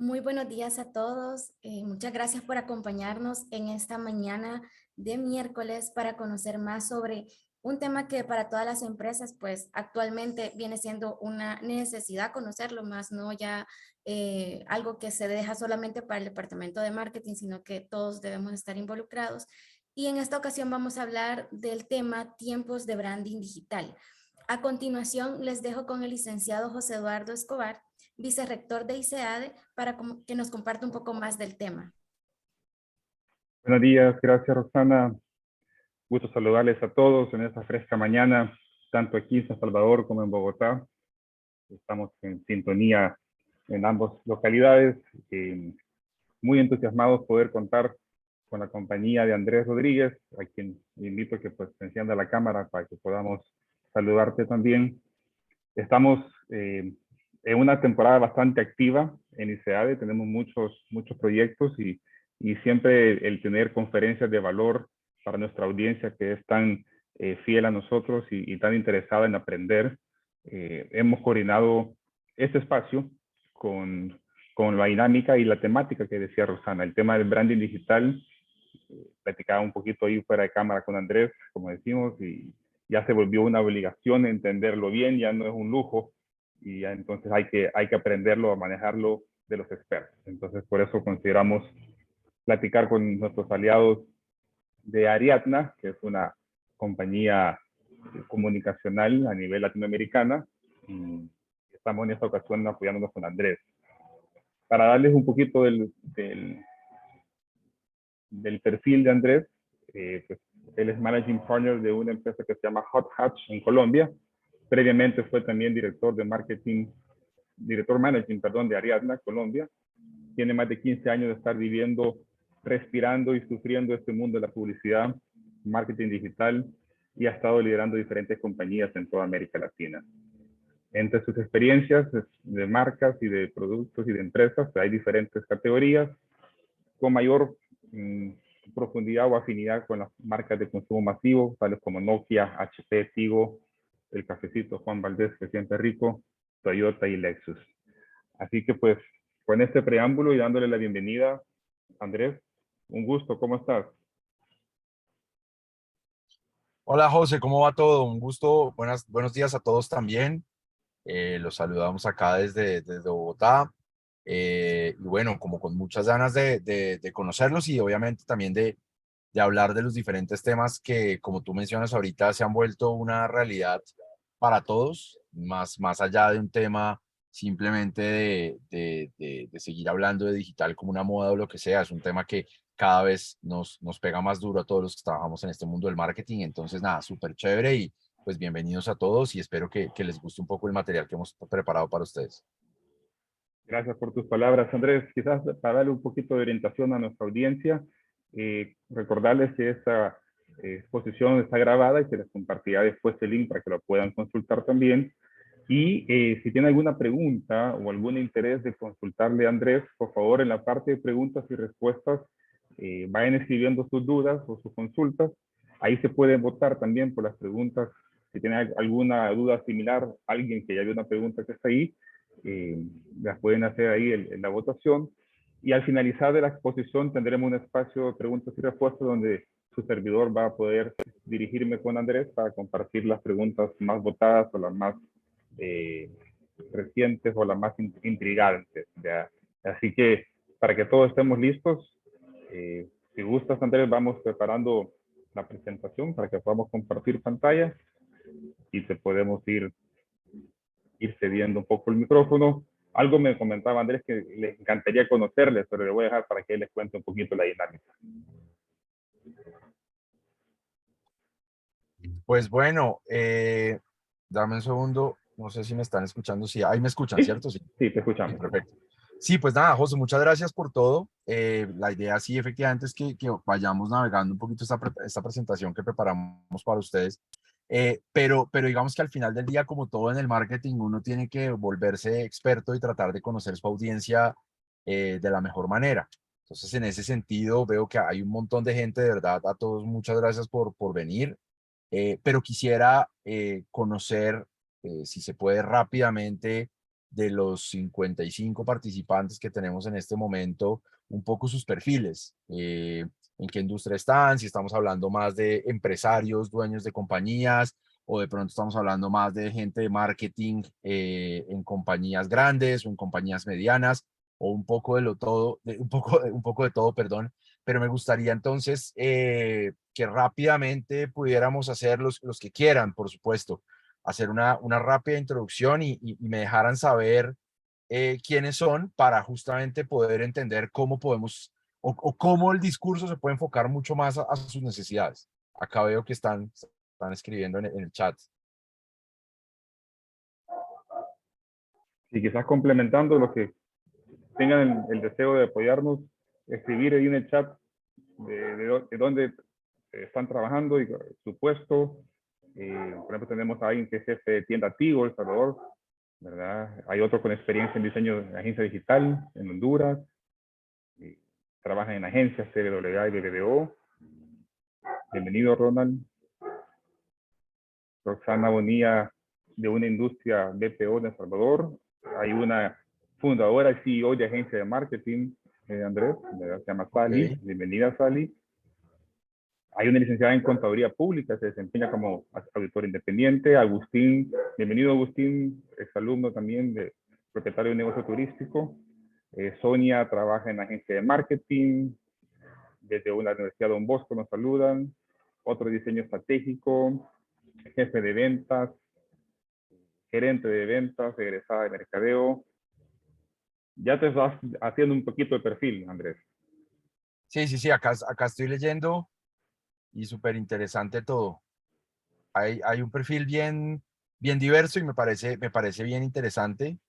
Muy buenos días a todos. Muchas gracias por acompañarnos en esta mañana de miércoles para conocer más sobre un tema que para todas las empresas, pues actualmente viene siendo una necesidad conocerlo, más no ya algo que se deja solamente para el departamento de marketing, sino que todos debemos estar involucrados. Y en esta ocasión vamos a hablar del tema tiempos de branding digital. A continuación, les dejo con el licenciado José Eduardo Escobar, vicerrector de ICEADE, para que nos comparte un poco más del tema. Buenos días, gracias Rosana. Gusto saludarles a todos en esta fresca mañana, tanto aquí en San Salvador como en Bogotá. Estamos en sintonía en ambas localidades. Muy entusiasmados poder contar con la compañía de Andrés Rodríguez, a quien invito a que pues encienda la cámara para que podamos saludarte también. Estamos en una temporada bastante activa en ICEADE, tenemos muchos proyectos y siempre el tener conferencias de valor para nuestra audiencia que es tan fiel a nosotros y tan interesada en aprender. Hemos coordinado este espacio con la dinámica y la temática que decía Rosana, el tema del branding digital. Platicaba un poquito ahí fuera de cámara con Andrés, como decimos, y ya se volvió una obligación entenderlo bien, ya no es un lujo, y ya entonces hay que aprenderlo a manejarlo de los expertos. Entonces, por eso consideramos platicar con nuestros aliados de Ariadna, que es una compañía comunicacional a nivel latinoamericana, y estamos en esta ocasión apoyándonos con Andrés. Para darles un poquito del perfil de Andrés, pues él es Managing Partner de una empresa que se llama Hot Hatch en Colombia. Previamente fue también director Managing, de Ariadna, Colombia. Tiene más de 15 años de estar viviendo, respirando y sufriendo este mundo de la publicidad, marketing digital, y ha estado liderando diferentes compañías en toda América Latina. Entre sus experiencias de marcas y de productos y de empresas, hay diferentes categorías. Con mayor profundidad o afinidad con las marcas de consumo masivo, tales como Nokia, HP, Tigo, el cafecito Juan Valdés, que siempre rico, Toyota y Lexus. Así que pues, con este preámbulo y dándole la bienvenida, Andrés, un gusto, ¿cómo estás? Hola José, ¿cómo va todo? Un gusto, buenos días a todos también. Los saludamos acá desde Bogotá. Y bueno, como con muchas ganas de conocerlos y obviamente también de hablar de los diferentes temas que, como tú mencionas ahorita, se han vuelto una realidad para todos, más allá de un tema simplemente de seguir hablando de digital como una moda o lo que sea. Es un tema que cada vez nos pega más duro a todos los que trabajamos en este mundo del marketing. Entonces, nada, súper chévere y pues bienvenidos a todos y espero que les guste un poco el material que hemos preparado para ustedes. Gracias por tus palabras, Andrés. Quizás para darle un poquito de orientación a nuestra audiencia, recordarles que esta exposición está grabada y se les compartirá después el link para que lo puedan consultar también. Y si tiene alguna pregunta o algún interés de consultarle a Andrés, por favor, en la parte de preguntas y respuestas, vayan escribiendo sus dudas o sus consultas. Ahí se puede votar también por las preguntas. Si tiene alguna duda similar, alguien que ya vio una pregunta que está ahí, las pueden hacer ahí en la votación. Y al finalizar de la exposición tendremos un espacio de preguntas y respuestas donde su servidor va a poder dirigirme con Andrés para compartir las preguntas más votadas o las más recientes o las más intrigantes. ¿Ya? Así que para que todos estemos listos, si gustas, Andrés, vamos preparando la presentación para que podamos compartir pantalla y te podemos ir cediendo un poco el micrófono. Algo me comentaba Andrés que les encantaría conocerles, pero le voy a dejar para que él les cuente un poquito la dinámica. Pues bueno, dame un segundo, no sé si me están escuchando, sí, ahí me escuchan, ¿Sí? ¿cierto? Sí, Sí, te sí, escuchamos. perfecto. Sí, pues nada, José, muchas gracias por todo. La idea sí, efectivamente, es que vayamos navegando un poquito esta presentación que preparamos para ustedes. Pero digamos que al final del día, como todo en el marketing, uno tiene que volverse experto y tratar de conocer su audiencia de la mejor manera. Entonces, en ese sentido, veo que hay un montón de gente, de verdad, a todos muchas gracias por venir. Pero quisiera conocer, si se puede rápidamente, de los 55 participantes que tenemos en este momento, un poco sus perfiles, en qué industria están, si estamos hablando más de empresarios, dueños de compañías, o de pronto estamos hablando más de gente de marketing en compañías grandes o en compañías medianas, o un poco de lo todo, un poco de todo, perdón. Pero me gustaría entonces que rápidamente pudiéramos hacer los que quieran, por supuesto, hacer una rápida introducción y me dejaran saber quiénes son para justamente poder entender cómo podemos o cómo el discurso se puede enfocar mucho más a sus necesidades. Acá veo que están escribiendo en el chat. Y quizás complementando los que tengan el deseo de apoyarnos, escribir ahí en el chat de dónde están trabajando y su puesto. Por ejemplo, tenemos a alguien que es jefe de tienda Tigo, El Salvador, ¿verdad? Hay otro con experiencia en diseño de agencia digital en Honduras. Trabaja en agencias CWA y BBDO. Bienvenido, Ronald. Roxana Bonilla, de una industria BPO de El Salvador. Hay una fundadora y CEO de agencia de marketing, Andrés, se llama Sally. Okay. Bienvenida, Sally. Hay una licenciada en contaduría pública, se desempeña como auditor independiente. Agustín, bienvenido Agustín, exalumno también de propietario de un negocio turístico. Sonia trabaja en agencia de marketing. Desde la Universidad Don Bosco nos saludan. Otro diseño estratégico, jefe de ventas, gerente de ventas, egresada de mercadeo. Ya te vas haciendo un poquito de perfil, Andrés. Sí, acá estoy leyendo y súper interesante todo. Hay un perfil bien diverso y me parece bien interesante.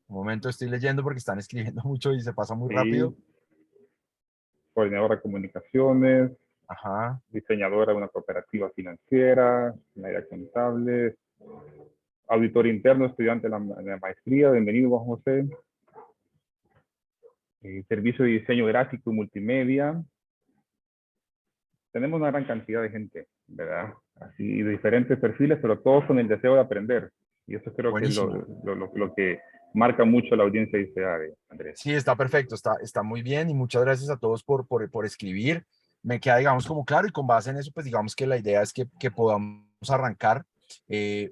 Un momento, estoy leyendo porque están escribiendo mucho y se pasa muy rápido. Sí. Coordinadora de comunicaciones, Ajá. diseñadora de una cooperativa financiera, una área contable, auditor interno, estudiante de la maestría. Bienvenido, Juan José. Servicio de diseño gráfico y multimedia. Tenemos una gran cantidad de gente, ¿verdad? Así, de diferentes perfiles, pero todos con el deseo de aprender. Y eso creo que es Buenísimo. lo que marca mucho la audiencia de ICEA, Andrés. Sí, está perfecto, está muy bien y muchas gracias a todos por escribir. Me queda, digamos, como claro y con base en eso, pues digamos que la idea es que podamos arrancar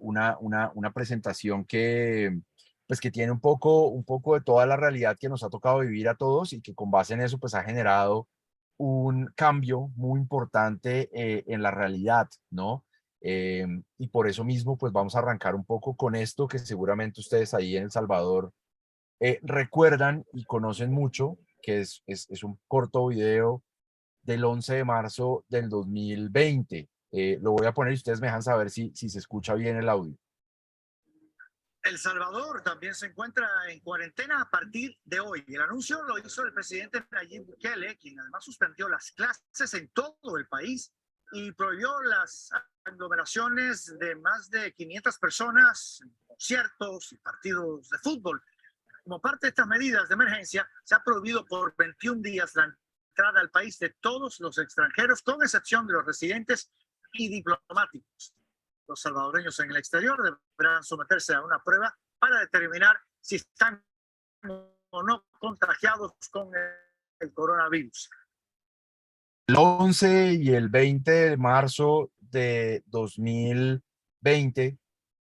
una presentación pues que tiene un poco de toda la realidad que nos ha tocado vivir a todos y que con base en eso, pues ha generado un cambio muy importante en la realidad, ¿no? Y por eso mismo, pues vamos a arrancar un poco con esto que seguramente ustedes ahí en El Salvador recuerdan y conocen mucho, que es un corto video del 11 de marzo del 2020. Lo voy a poner y ustedes me dejan saber si se escucha bien el audio. El Salvador también se encuentra en cuarentena a partir de hoy. El anuncio lo hizo el presidente Nayib Bukele, quien además suspendió las clases en todo el país y prohibió las aglomeraciones de más de 500 personas, conciertos y partidos de fútbol. Como parte de estas medidas de emergencia, se ha prohibido por 21 días la entrada al país de todos los extranjeros, con excepción de los residentes y diplomáticos. Los salvadoreños en el exterior deberán someterse a una prueba para determinar si están o no contagiados con el coronavirus. El 11 y el 20 de marzo de 2020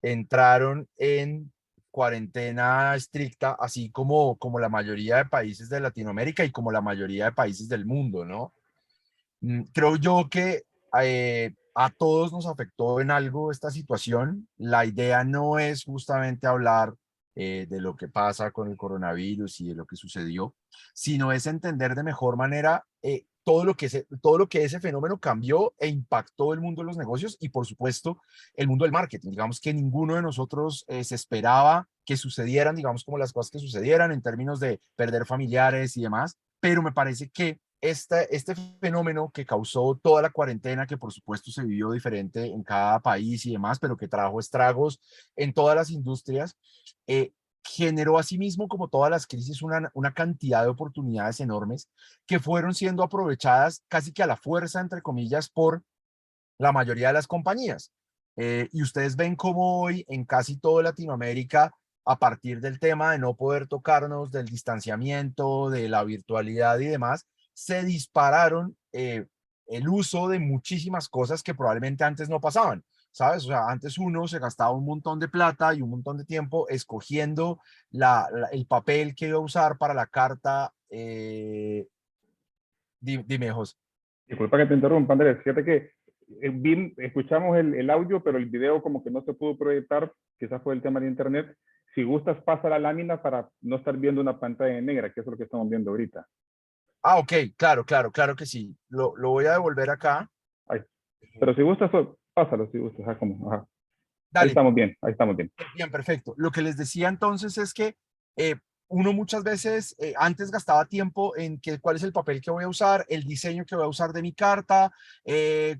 entraron en cuarentena estricta, así como la mayoría de países de Latinoamérica y como la mayoría de países del mundo, ¿no? Creo yo que a todos nos afectó en algo esta situación. La idea no es justamente hablar de lo que pasa con el coronavirus y de lo que sucedió, sino es entender de mejor manera todo lo que ese fenómeno cambió e impactó el mundo de los negocios y, por supuesto, el mundo del marketing. Digamos que ninguno de nosotros se esperaba que sucedieran, digamos, como las cosas que sucedieran en términos de perder familiares y demás, pero me parece que este fenómeno que causó toda la cuarentena, que por supuesto se vivió diferente en cada país y demás, pero que trajo estragos en todas las industrias, generó asimismo, como todas las crisis, una cantidad de oportunidades enormes que fueron siendo aprovechadas casi que a la fuerza, entre comillas, por la mayoría de las compañías. Y ustedes ven cómo hoy en casi toda Latinoamérica, a partir del tema de no poder tocarnos, del distanciamiento, de la virtualidad y demás, se dispararon el uso de muchísimas cosas que probablemente antes no pasaban. ¿Sabes? O sea, antes uno se gastaba un montón de plata y un montón de tiempo escogiendo el papel que iba a usar para la carta. Dime, José. Disculpa que te interrumpa, Andrés. Fíjate que escuchamos el audio, pero el video como que no se pudo proyectar, quizás fue el tema de internet. Si gustas, pasa la lámina para no estar viendo una pantalla negra, que es lo que estamos viendo ahorita. Ah, ok, claro que sí. Lo voy a devolver acá. Ahí. Pero si gustas, pásalo, si gustas. Ajá, como, ajá. Ahí Dale. estamos bien, ahí estamos bien. Bien, perfecto. Lo que les decía entonces es que uno muchas veces antes gastaba tiempo en cuál es el papel que voy a usar, el diseño que voy a usar de mi carta,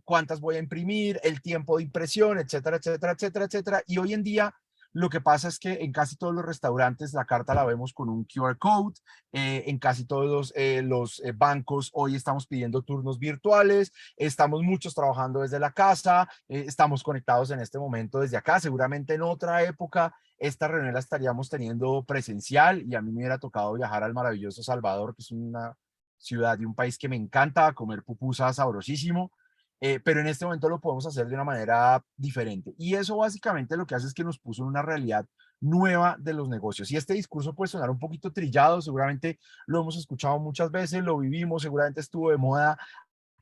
cuántas voy a imprimir, el tiempo de impresión, etcétera, etcétera, etcétera, etcétera. Y hoy en día lo que pasa es que en casi todos los restaurantes la carta la vemos con un QR code, en casi todos los bancos hoy estamos pidiendo turnos virtuales, estamos muchos trabajando desde la casa, estamos conectados en este momento desde acá, seguramente en otra época esta reunión la estaríamos teniendo presencial y a mí me hubiera tocado viajar al maravilloso Salvador, que es una ciudad y un país que me encanta, comer pupusa sabrosísimo, pero en este momento lo podemos hacer de una manera diferente. Y eso básicamente lo que hace es que nos puso en una realidad nueva de los negocios. Y este discurso puede sonar un poquito trillado, seguramente lo hemos escuchado muchas veces, lo vivimos, seguramente estuvo de moda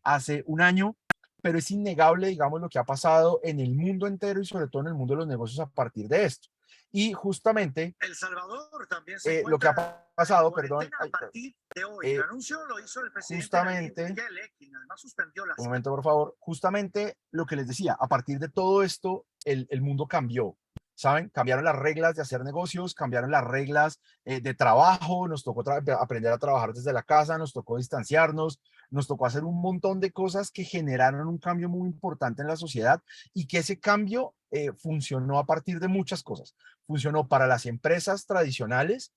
hace un año, pero es innegable, digamos, lo que ha pasado en el mundo entero y sobre todo en el mundo de los negocios a partir de esto. Y justamente El Salvador también se lo que ha pasado, perdón, a partir de hoy. El anuncio lo hizo el presidente justamente, Nayib Bukele, quien además suspendió las... un momento por favor, justamente lo que les decía, a partir de todo esto, el mundo cambió. ¿Saben? Cambiaron las reglas de hacer negocios, cambiaron las reglas de trabajo, nos tocó aprender a trabajar desde la casa, nos tocó distanciarnos, nos tocó hacer un montón de cosas que generaron un cambio muy importante en la sociedad y que ese cambio funcionó a partir de muchas cosas. Funcionó para las empresas tradicionales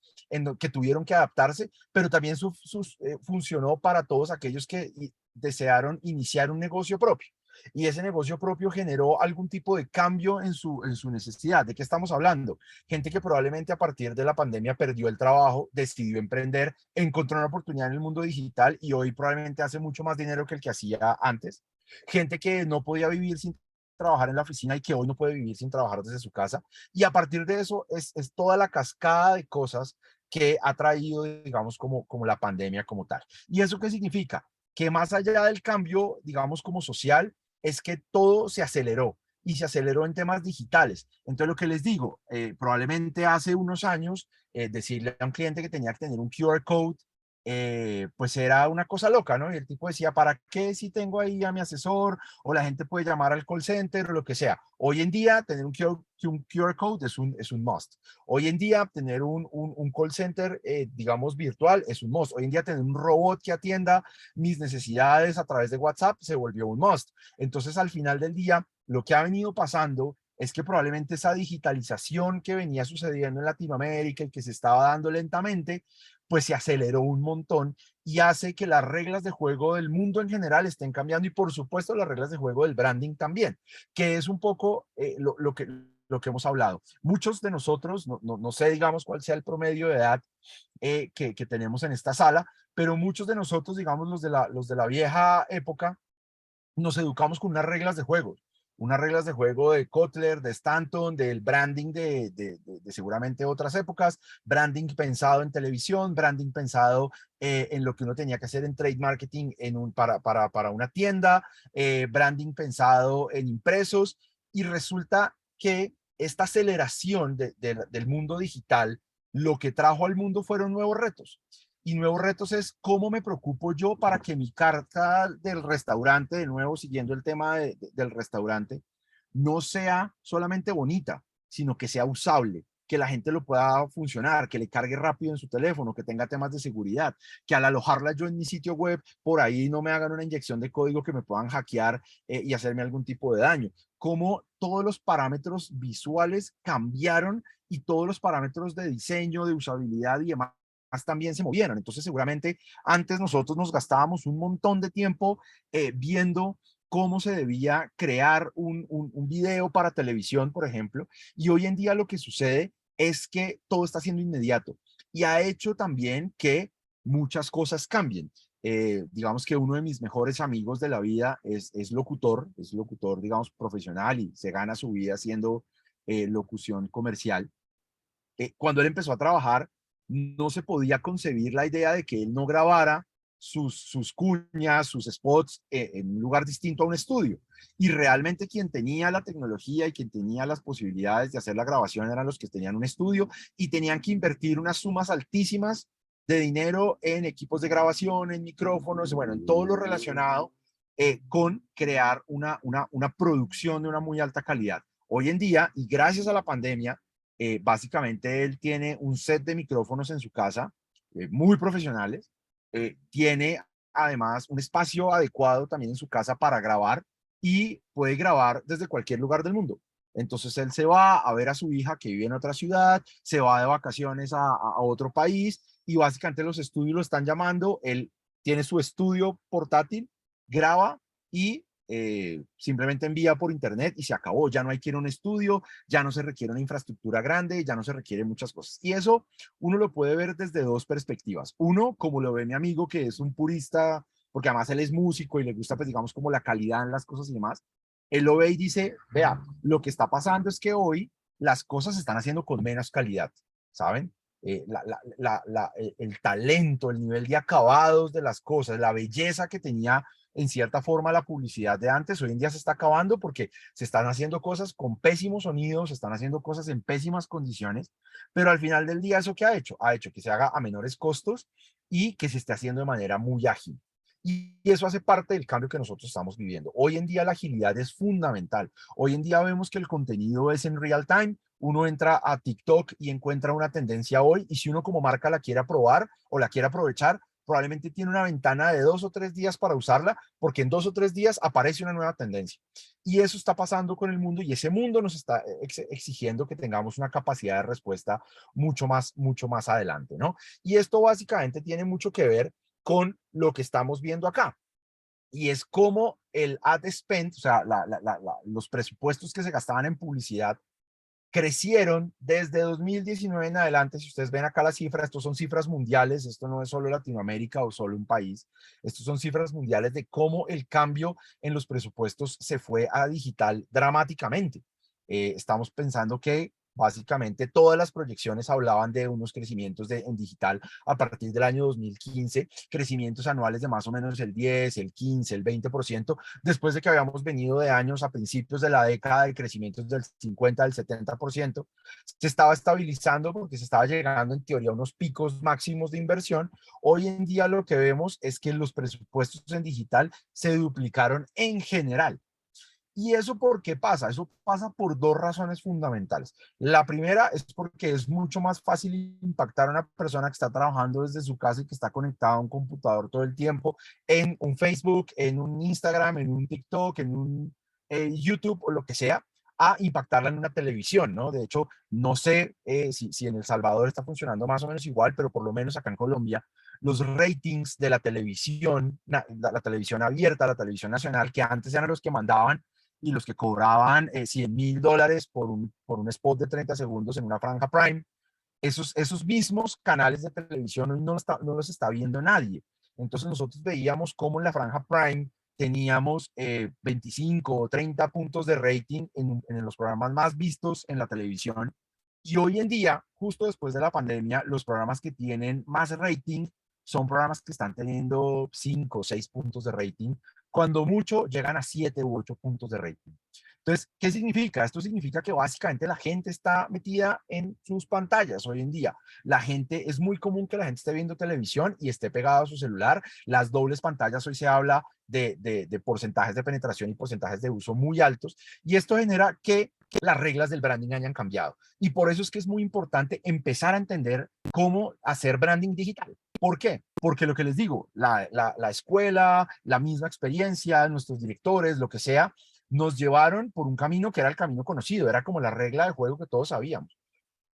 que tuvieron que adaptarse, pero también funcionó para todos aquellos que desearon iniciar un negocio propio. Y ese negocio propio generó algún tipo de cambio en su necesidad. ¿De qué estamos hablando? Gente que probablemente a partir de la pandemia perdió el trabajo, decidió emprender, encontró una oportunidad en el mundo digital y hoy probablemente hace mucho más dinero que el que hacía antes. Gente que no podía vivir sin trabajar en la oficina y que hoy no puede vivir sin trabajar desde su casa. Y a partir de eso es toda la cascada de cosas que ha traído, digamos, como la pandemia como tal. ¿Y eso qué significa? Que más allá del cambio, digamos, como social, es que todo se aceleró y se aceleró en temas digitales. Entonces, lo que les digo, probablemente hace unos años, decirle a un cliente que tenía que tener un QR code, pues era una cosa loca, ¿no? Y el tipo decía, ¿para qué si tengo ahí a mi asesor? O la gente puede llamar al call center o lo que sea. Hoy en día, tener un QR code es un must. Hoy en día, tener un call center, digamos, virtual es un must. Hoy en día, tener un robot que atienda mis necesidades a través de WhatsApp se volvió un must. Entonces, al final del día, lo que ha venido pasando es que probablemente esa digitalización que venía sucediendo en Latinoamérica y que se estaba dando lentamente, pues se aceleró un montón y hace que las reglas de juego del mundo en general estén cambiando y por supuesto las reglas de juego del branding también, que es un poco lo que hemos hablado. Muchos de nosotros, no sé, digamos, cuál sea el promedio de edad que tenemos en esta sala, pero muchos de nosotros, digamos, los de la vieja época, nos educamos con unas reglas de juego de Kotler, de Stanton, del branding de seguramente otras épocas, branding pensado en televisión, branding pensado en lo que uno tenía que hacer en trade marketing para una tienda, branding pensado en impresos, y resulta que esta aceleración del mundo digital lo que trajo al mundo fueron nuevos retos. Y nuevos retos es cómo me preocupo yo para que mi carta del restaurante, de nuevo siguiendo el tema del restaurante, no sea solamente bonita, sino que sea usable, que la gente lo pueda funcionar, que le cargue rápido en su teléfono, que tenga temas de seguridad, que al alojarla yo en mi sitio web, por ahí no me hagan una inyección de código que me puedan hackear y hacerme algún tipo de daño. Cómo todos los parámetros visuales cambiaron y todos los parámetros de diseño, de usabilidad y demás también se movieron. Entonces, seguramente antes nosotros nos gastábamos un montón de tiempo viendo cómo se debía crear un video para televisión, por ejemplo, y hoy en día lo que sucede es que todo está siendo inmediato y ha hecho también que muchas cosas cambien. Digamos que uno de mis mejores amigos de la vida es locutor, digamos, profesional y se gana su vida haciendo locución comercial. Cuando él empezó a trabajar, no se podía concebir la idea de que él no grabara sus cuñas, sus spots en un lugar distinto a un estudio. Y realmente quien tenía la tecnología y quien tenía las posibilidades de hacer la grabación eran los que tenían un estudio y tenían que invertir unas sumas altísimas de dinero en equipos de grabación, en micrófonos, bueno, en todo lo relacionado con crear una producción de una muy alta calidad. Hoy en día, y gracias a la pandemia, básicamente él tiene un set de micrófonos en su casa, muy profesionales, tiene además un espacio adecuado también en su casa para grabar y puede grabar desde cualquier lugar del mundo. Entonces él se va a ver a su hija que vive en otra ciudad, se va de vacaciones a otro país y básicamente los estudios lo están llamando, él tiene su estudio portátil, graba y simplemente envía por internet y se acabó. Ya no hay que ir a un estudio, ya no se requiere una infraestructura grande, ya no se requieren muchas cosas. Y eso uno lo puede ver desde dos perspectivas. Uno, como lo ve mi amigo, que es un purista, porque además él es músico y le gusta, pues digamos, como la calidad en las cosas y demás. Él lo ve y dice, vea, lo que está pasando es que hoy las cosas se están haciendo con menos calidad, ¿saben? El talento, el nivel de acabados de las cosas, la belleza que tenía en cierta forma la publicidad de antes, hoy en día se está acabando porque se están haciendo cosas con pésimos sonidos, se están haciendo cosas en pésimas condiciones, pero al final del día, ¿eso qué ha hecho? Ha hecho que se haga a menores costos y que se esté haciendo de manera muy ágil. Y eso hace parte del cambio que nosotros estamos viviendo. Hoy en día la agilidad es fundamental. Hoy en día vemos que el contenido es en real time. Uno entra a TikTok y encuentra una tendencia hoy y si uno como marca la quiere probar o la quiere aprovechar, probablemente tiene una ventana de 2 o 3 días para usarla, porque en 2 o 3 días aparece una nueva tendencia. Y eso está pasando con el mundo y ese mundo nos está exigiendo que tengamos una capacidad de respuesta mucho más adelante, ¿no? Y esto básicamente tiene mucho que ver con lo que estamos viendo acá. Y es como el ad spend, o sea, los presupuestos que se gastaban en publicidad crecieron desde 2019 en adelante. Si ustedes ven acá las cifras, estos son cifras mundiales, esto no es solo Latinoamérica o solo un país, estos son cifras mundiales de cómo el cambio en los presupuestos se fue a digital dramáticamente. Estamos pensando que básicamente todas las proyecciones hablaban de unos crecimientos en digital a partir del año 2015, crecimientos anuales de más o menos el 10, el 15, el 20%, después de que habíamos venido de años a principios de la década de crecimientos del 50, del 70%, se estaba estabilizando porque se estaba llegando en teoría a unos picos máximos de inversión. Hoy en día lo que vemos es que los presupuestos en digital se duplicaron en general. ¿Y eso por qué pasa? Eso pasa por dos razones fundamentales. La primera es porque es mucho más fácil impactar a una persona que está trabajando desde su casa y que está conectada a un computador todo el tiempo, en un Facebook, en un Instagram, en un TikTok, en un YouTube o lo que sea, a impactarla en una televisión, ¿no? De hecho, no sé si en El Salvador está funcionando más o menos igual, pero por lo menos acá en Colombia, los ratings de la televisión, la televisión abierta, la televisión nacional, que antes eran los que mandaban, y los que cobraban $100,000 por un spot de 30 segundos en una franja Prime, esos mismos canales de televisión hoy no los está viendo nadie. Entonces nosotros veíamos cómo en la franja Prime teníamos 25 o 30 puntos de rating en los programas más vistos en la televisión. Y hoy en día, justo después de la pandemia, los programas que tienen más rating son programas que están teniendo 5 o 6 puntos de rating, cuando mucho llegan a 7 u 8 puntos de rating. Entonces, ¿qué significa? Esto significa que básicamente la gente está metida en sus pantallas hoy en día. La gente, es muy común que la gente esté viendo televisión y esté pegado a su celular. Las dobles pantallas, hoy se habla de porcentajes de penetración y porcentajes de uso muy altos. Y esto genera que las reglas del branding hayan cambiado. Y por eso es que es muy importante empezar a entender cómo hacer branding digital. ¿Por qué? Porque lo que les digo, la escuela, la misma experiencia, nuestros directores, lo que sea, nos llevaron por un camino que era el camino conocido, era como la regla de juego que todos sabíamos.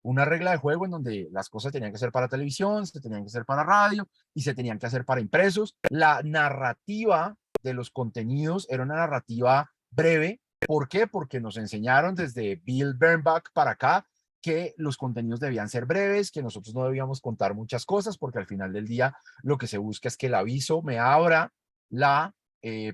Una regla de juego en donde las cosas tenían que ser para televisión, se tenían que hacer para radio y se tenían que hacer para impresos. La narrativa de los contenidos era una narrativa breve. ¿Por qué? Porque nos enseñaron desde Bill Bernbach para acá que los contenidos debían ser breves, que nosotros no debíamos contar muchas cosas, porque al final del día lo que se busca es que el aviso me abra la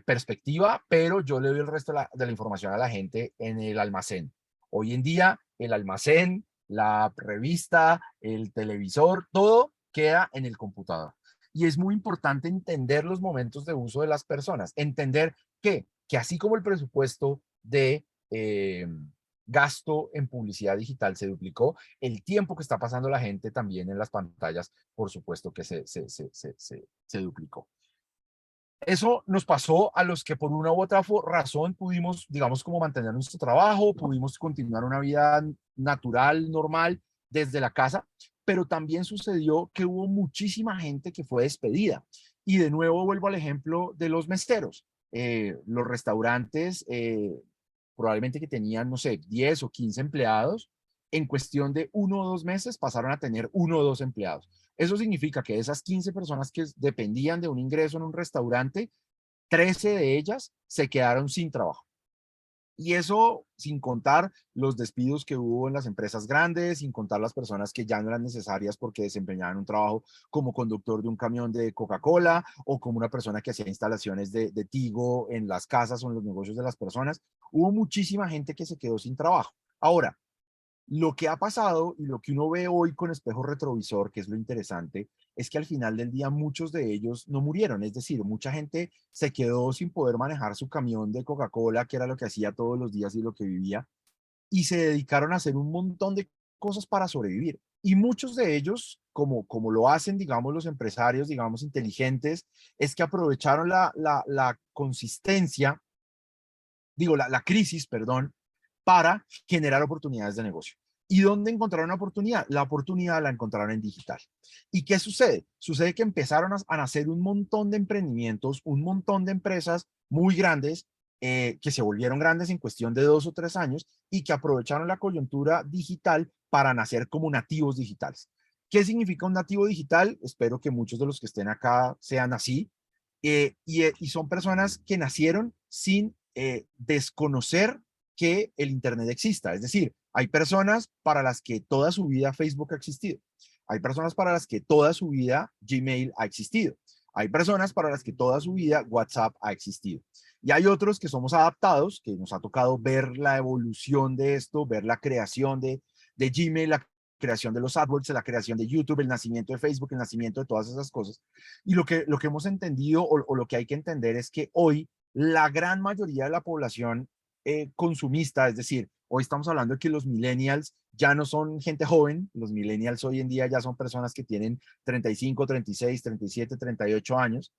perspectiva, pero yo le doy el resto de la información a la gente en el almacén. Hoy en día, el almacén, la revista, el televisor, todo queda en el computador. Y es muy importante entender los momentos de uso de las personas, entender que así como el presupuesto de gasto en publicidad digital se duplicó, el tiempo que está pasando la gente también en las pantallas, por supuesto que se duplicó. Eso nos pasó a los que por una u otra razón pudimos, digamos, como mantener nuestro trabajo, pudimos continuar una vida natural, normal, desde la casa, pero también sucedió que hubo muchísima gente que fue despedida. Y de nuevo vuelvo al ejemplo de los meseros. Los restaurantes probablemente que tenían, no sé, 10 o 15 empleados, en cuestión de 1 o 2 meses pasaron a tener 1 o 2 empleados. Eso significa que de esas 15 personas que dependían de un ingreso en un restaurante, 13 de ellas se quedaron sin trabajo. Y eso sin contar los despidos que hubo en las empresas grandes, sin contar las personas que ya no eran necesarias porque desempeñaban un trabajo como conductor de un camión de Coca-Cola o como una persona que hacía instalaciones de Tigo en las casas o en los negocios de las personas. Hubo muchísima gente que se quedó sin trabajo. Ahora, lo que ha pasado y lo que uno ve hoy con espejo retrovisor, que es lo interesante, es que al final del día muchos de ellos no murieron. Es decir, mucha gente se quedó sin poder manejar su camión de Coca-Cola, que era lo que hacía todos los días y lo que vivía, y se dedicaron a hacer un montón de cosas para sobrevivir. Y muchos de ellos, como lo hacen, digamos, los empresarios, digamos, inteligentes, es que aprovecharon la consistencia, digo, la crisis, perdón, para generar oportunidades de negocio. ¿Y dónde encontraron la oportunidad? La oportunidad la encontraron en digital. ¿Y qué sucede? Sucede que empezaron a nacer un montón de emprendimientos, un montón de empresas muy grandes que se volvieron grandes en cuestión de 2 o 3 años y que aprovecharon la coyuntura digital para nacer como nativos digitales. ¿Qué significa un nativo digital? Espero que muchos de los que estén acá sean así. Y son personas que nacieron sin desconocer que el Internet exista. Es decir, hay personas para las que toda su vida Facebook ha existido. Hay personas para las que toda su vida Gmail ha existido. Hay personas para las que toda su vida WhatsApp ha existido. Y hay otros que somos adaptados, que nos ha tocado ver la evolución de esto, ver la creación de Gmail, la creación de los AdWords, la creación de YouTube, el nacimiento de Facebook, el nacimiento de todas esas cosas. Y lo que hemos entendido o lo que hay que entender es que hoy la gran mayoría de la población consumista, es decir, hoy estamos hablando de que los millennials ya no son gente joven, los millennials hoy en día ya son personas que tienen 35, 36, 37, 38 años.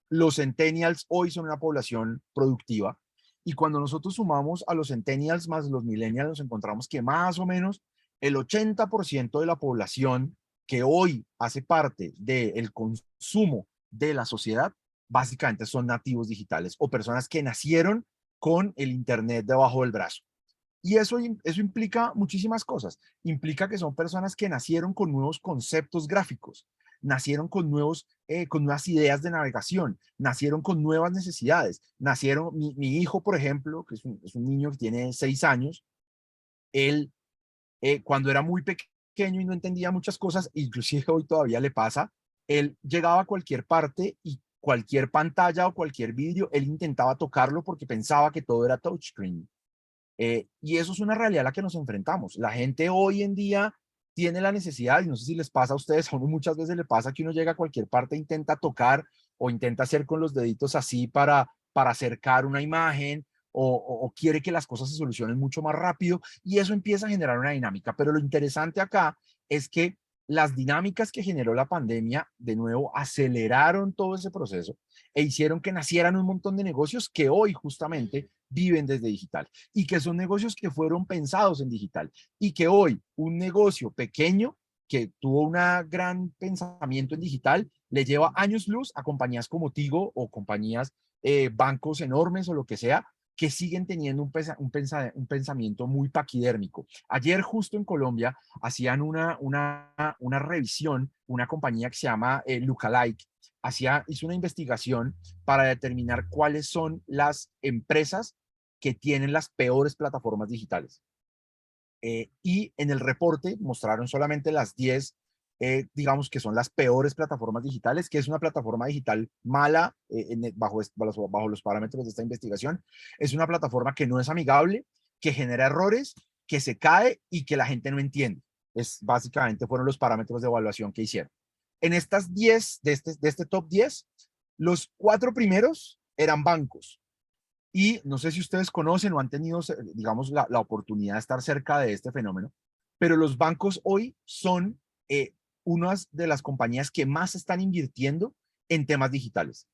Los centennials hoy son una población productiva y cuando nosotros sumamos a los centennials más los millennials nos encontramos que más o menos el 80% de la población que hoy hace parte del consumo de la sociedad básicamente son nativos digitales o personas que nacieron con el Internet debajo del brazo. Y eso implica muchísimas cosas. Implica que son personas que nacieron con nuevos conceptos gráficos, nacieron con nuevas ideas de navegación, nacieron con nuevas necesidades. Nacieron, mi hijo, por ejemplo, que es un niño que tiene 6 años, él cuando era muy pequeño y no entendía muchas cosas, inclusive hoy todavía le pasa, él llegaba a cualquier parte y cualquier pantalla o cualquier vídeo, él intentaba tocarlo porque pensaba que todo era touchscreen. Y eso es una realidad a la que nos enfrentamos. La gente hoy en día tiene la necesidad, y no sé si les pasa a ustedes, a uno muchas veces le pasa que uno llega a cualquier parte e intenta tocar o intenta hacer con los deditos así para acercar una imagen o quiere que las cosas se solucionen mucho más rápido y eso empieza a generar una dinámica. Pero lo interesante acá es que las dinámicas que generó la pandemia, de nuevo, aceleraron todo ese proceso e hicieron que nacieran un montón de negocios que hoy justamente viven desde digital y que son negocios que fueron pensados en digital y que hoy un negocio pequeño que tuvo un gran pensamiento en digital le lleva años luz a compañías como Tigo o compañías, bancos enormes o lo que sea, que siguen teniendo un pensamiento muy paquidérmico. Ayer justo en Colombia hacían una revisión, una compañía que se llama Lookalike, hizo una investigación para determinar cuáles son las empresas que tienen las peores plataformas digitales. Y en el reporte mostraron solamente las 10, digamos que son las peores plataformas digitales, que es una plataforma digital mala bajo los parámetros de esta investigación. Es una plataforma que no es amigable, que genera errores, que se cae y que la gente no entiende. Básicamente fueron los parámetros de evaluación que hicieron. En estas 10, de este top 10, los 4 primeros eran bancos. Y no sé si ustedes conocen o han tenido, digamos, la oportunidad de estar cerca de este fenómeno, pero los bancos hoy son unas de las compañías que más están invirtiendo en temas digitales.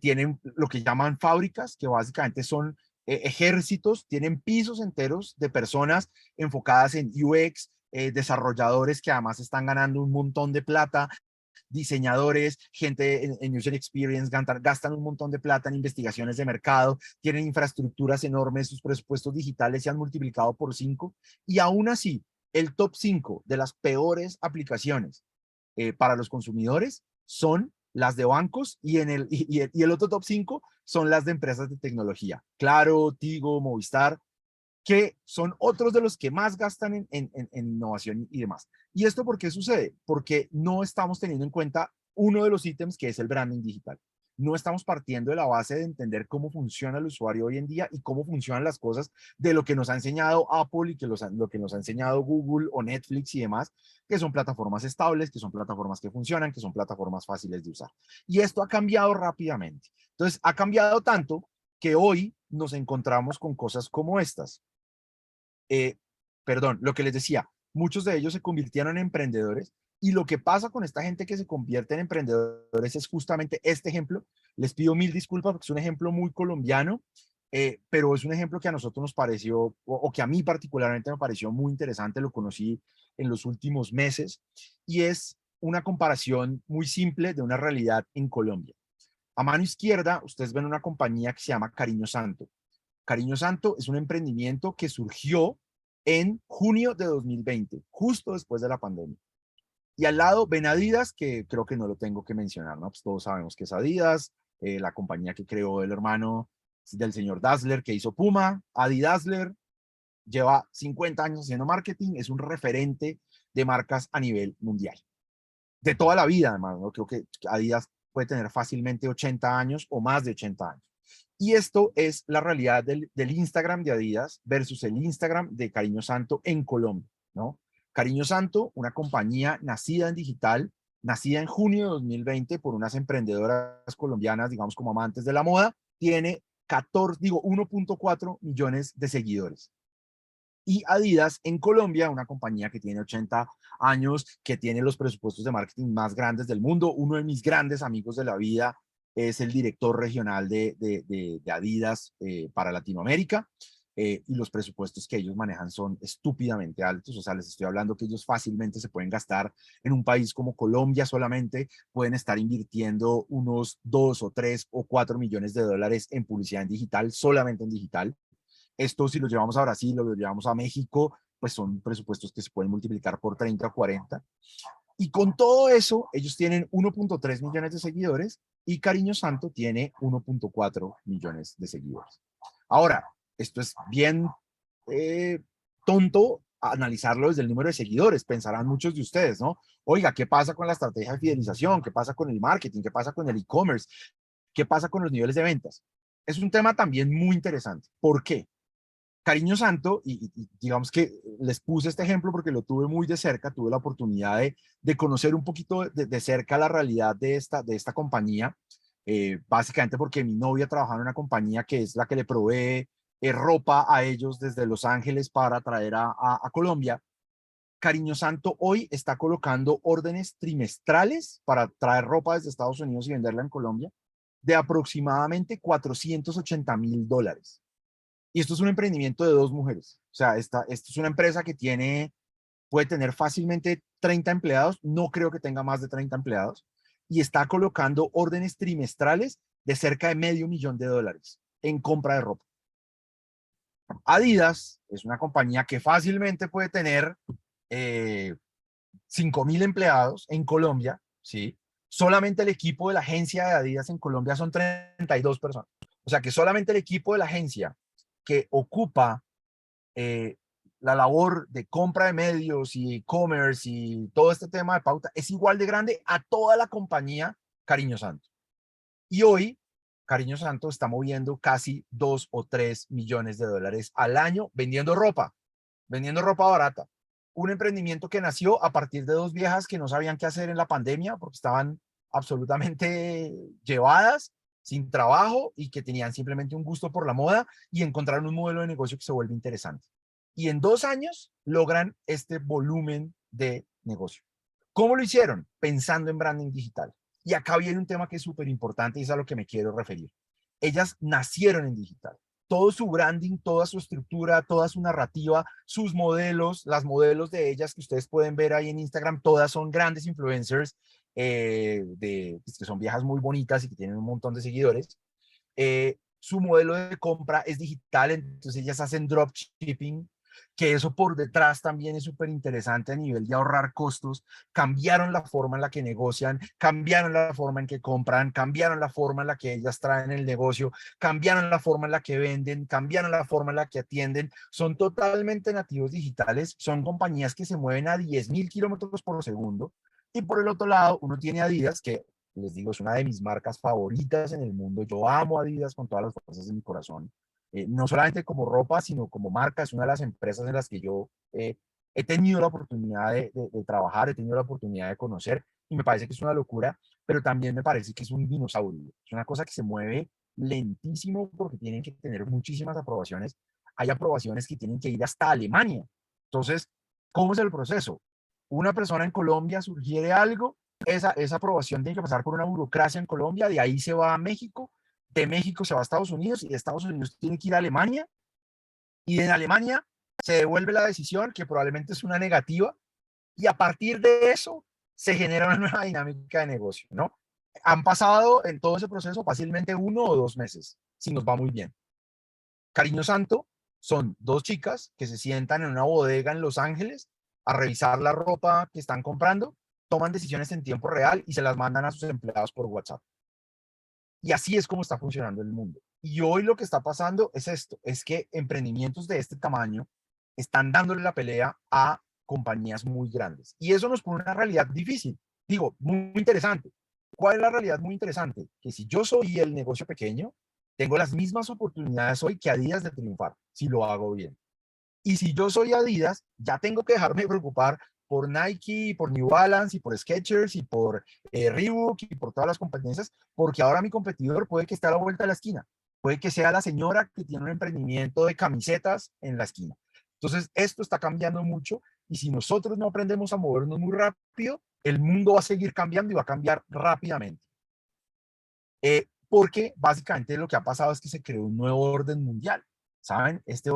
Tienen lo que llaman fábricas, que básicamente son ejércitos, tienen pisos enteros de personas enfocadas en UX, desarrolladores que además están ganando un montón de plata, diseñadores, gente en User Experience, gastan un montón de plata en investigaciones de mercado, tienen infraestructuras enormes, sus presupuestos digitales se han multiplicado por 5 y aún así el top 5 de las peores aplicaciones para los consumidores son las de bancos y el otro top 5 son las de empresas de tecnología. Claro, Tigo, Movistar, que son otros de los que más gastan en innovación y demás. ¿Y esto por qué sucede? Porque no estamos teniendo en cuenta uno de los ítems que es el branding digital. No estamos partiendo de la base de entender cómo funciona el usuario hoy en día y cómo funcionan las cosas de lo que nos ha enseñado Apple y lo que nos ha enseñado Google o Netflix y demás, que son plataformas estables, que son plataformas que funcionan, que son plataformas fáciles de usar. Y esto ha cambiado rápidamente. Entonces, ha cambiado tanto que hoy nos encontramos con cosas como estas. Perdón, lo que les decía, muchos de ellos se convirtieron en emprendedores y lo que pasa con esta gente que se convierte en emprendedores es justamente este ejemplo. Les pido mil disculpas porque es un ejemplo muy colombiano, pero es un ejemplo que a nosotros nos pareció, o que a mí particularmente me pareció muy interesante, lo conocí en los últimos meses, y es una comparación muy simple de una realidad en Colombia. A mano izquierda, ustedes ven una compañía que se llama Cariño Santo. Cariño Santo es un emprendimiento que surgió en junio de 2020, justo después de la pandemia. Y al lado ven Adidas, que creo que no lo tengo que mencionar, ¿no? Pues todos sabemos que es Adidas, la compañía que creó el hermano del señor Dassler, que hizo Puma. Adi Dassler lleva 50 años haciendo marketing, es un referente de marcas a nivel mundial. De toda la vida, además, ¿no? Creo que Adidas puede tener fácilmente 80 años o más de 80 años. Y esto es la realidad del Instagram de Adidas versus el Instagram de Cariño Santo en Colombia, ¿no? Cariño Santo, una compañía nacida en digital, nacida en junio de 2020 por unas emprendedoras colombianas, digamos como amantes de la moda, tiene 1.4 millones de seguidores. Y Adidas en Colombia, una compañía que tiene 80 años, que tiene los presupuestos de marketing más grandes del mundo. Uno de mis grandes amigos de la vida es el director regional de Adidas para Latinoamérica. Y los presupuestos que ellos manejan son estúpidamente altos. O sea, les estoy hablando que ellos fácilmente se pueden gastar en un país como Colombia solamente, pueden estar invirtiendo unos 2 o 3 o 4 millones de dólares en publicidad en digital, solamente en digital. Esto, si lo llevamos a Brasil o lo llevamos a México, pues son presupuestos que se pueden multiplicar por 30 o 40. Y con todo eso, ellos tienen 1.3 millones de seguidores y Cariño Santo tiene 1.4 millones de seguidores. Ahora, esto es bien tonto analizarlo desde el número de seguidores. Pensarán muchos de ustedes, ¿no? Oiga, ¿qué pasa con la estrategia de fidelización? ¿Qué pasa con el marketing? ¿Qué pasa con el e-commerce? ¿Qué pasa con los niveles de ventas? Es un tema también muy interesante. ¿Por qué? Cariño Santo, y digamos que les puse este ejemplo porque lo tuve muy de cerca, tuve la oportunidad de conocer un poquito de cerca la realidad de esta compañía, básicamente porque mi novia trabaja en una compañía que es la que le provee ropa a ellos desde Los Ángeles para traer a Colombia. Cariño Santo hoy está colocando órdenes trimestrales para traer ropa desde Estados Unidos y venderla en Colombia de aproximadamente $480,000. Y esto es un emprendimiento de 2 mujeres. O sea, esto es una empresa que puede tener fácilmente 30 empleados. No creo que tenga más de 30 empleados. Y está colocando órdenes trimestrales de cerca de $500,000 en compra de ropa. Adidas es una compañía que fácilmente puede tener 5.000 empleados en Colombia, ¿sí? Solamente el equipo de la agencia de Adidas en Colombia son 32 personas. O sea que solamente el equipo de la agencia que ocupa eh, la labor de compra de medios y e-commerce y todo este tema de pauta es igual de grande a toda la compañía Cariño Santo. Y hoy Cariño Santo está moviendo casi 2 o 3 millones de dólares al año vendiendo ropa barata. Un emprendimiento que nació a partir de dos viejas que no sabían qué hacer en la pandemia porque estaban absolutamente llevadas, sin trabajo y que tenían simplemente un gusto por la moda y encontraron un modelo de negocio que se vuelve interesante. Y en 2 años logran este volumen de negocio. ¿Cómo lo hicieron? Pensando en branding digital. Y acá viene un tema que es súper importante y es a lo que me quiero referir. Ellas nacieron en digital. Todo su branding, toda su estructura, toda su narrativa, sus modelos, las modelos de ellas que ustedes pueden ver ahí en Instagram, todas son grandes influencers, pues, que son viejas muy bonitas y que tienen un montón de seguidores. Su modelo de compra es digital, entonces ellas hacen dropshipping, que eso por detrás también es súper interesante a nivel de ahorrar costos. Cambiaron la forma en la que negocian, cambiaron la forma en que compran, cambiaron la forma en la que ellas traen el negocio, cambiaron la forma en la que venden, cambiaron la forma en la que atienden. Son totalmente nativos digitales, son compañías que se mueven a 10.000 kilómetros por segundo. Y por el otro lado, uno tiene Adidas, que les digo, es una de mis marcas favoritas en el mundo. Yo amo Adidas con todas las fuerzas de mi corazón. No solamente como ropa, sino como marca. Es una de las empresas en las que yo he tenido la oportunidad de trabajar, he tenido la oportunidad de conocer, y me parece que es una locura, pero también me parece que es un dinosaurio. Es una cosa que se mueve lentísimo porque tienen que tener muchísimas aprobaciones. Hay aprobaciones que tienen que ir hasta Alemania. Entonces, ¿cómo es el proceso? Una persona en Colombia sugiere algo, esa aprobación tiene que pasar por una burocracia en Colombia, de ahí se va a México, de México se va a Estados Unidos y de Estados Unidos tiene que ir a Alemania y en Alemania se devuelve la decisión, que probablemente es una negativa, y a partir de eso se genera una nueva dinámica de negocio, ¿no? Han pasado en todo ese proceso fácilmente 1 o 2 meses, si nos va muy bien. Cariño Santo son dos chicas que se sientan en una bodega en Los Ángeles a revisar la ropa que están comprando, toman decisiones en tiempo real y se las mandan a sus empleados por WhatsApp. Y así es como está funcionando el mundo. Y hoy lo que está pasando es esto, es que emprendimientos de este tamaño están dándole la pelea a compañías muy grandes. Y eso nos pone una realidad difícil, digo, muy interesante. ¿Cuál es la realidad muy interesante? Que si yo soy el negocio pequeño, tengo las mismas oportunidades hoy que Adidas de triunfar, si lo hago bien. Y si yo soy Adidas, ya tengo que dejarme de preocupar por Nike, por New Balance y por Skechers y por Reebok y por todas las competencias, porque ahora mi competidor puede que esté a la vuelta de la esquina, puede que sea la señora que tiene un emprendimiento de camisetas en la esquina. Entonces, esto está cambiando mucho y si nosotros no aprendemos a movernos muy rápido, el mundo va a seguir cambiando y va a cambiar rápidamente. Porque básicamente lo que ha pasado es que se creó un nuevo orden mundial. ¿Saben? Este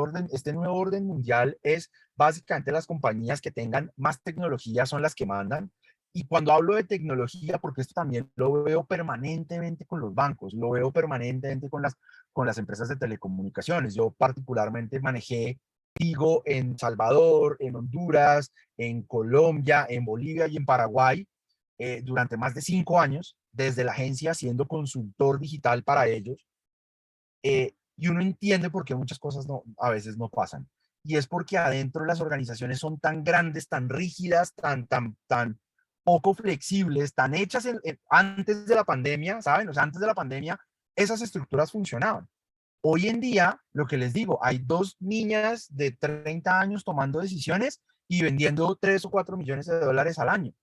nuevo orden mundial es básicamente las compañías que tengan más tecnología son las que mandan. Y cuando hablo de tecnología, porque esto también lo veo permanentemente con los bancos, lo veo permanentemente con las empresas de telecomunicaciones. Yo particularmente manejé Tigo en Salvador, en Honduras, en Colombia, en Bolivia y en Paraguay durante más de 5 años, desde la agencia siendo consultor digital para ellos. Y uno entiende por qué muchas cosas a veces no pasan. Y es porque adentro las organizaciones son tan grandes, tan rígidas, tan poco flexibles, tan hechas antes de la pandemia, ¿saben? O sea, antes de la pandemia esas estructuras funcionaban. Hoy en día, lo que les digo, hay dos niñas de 30 años tomando decisiones y vendiendo 3 o 4 millones de dólares al año.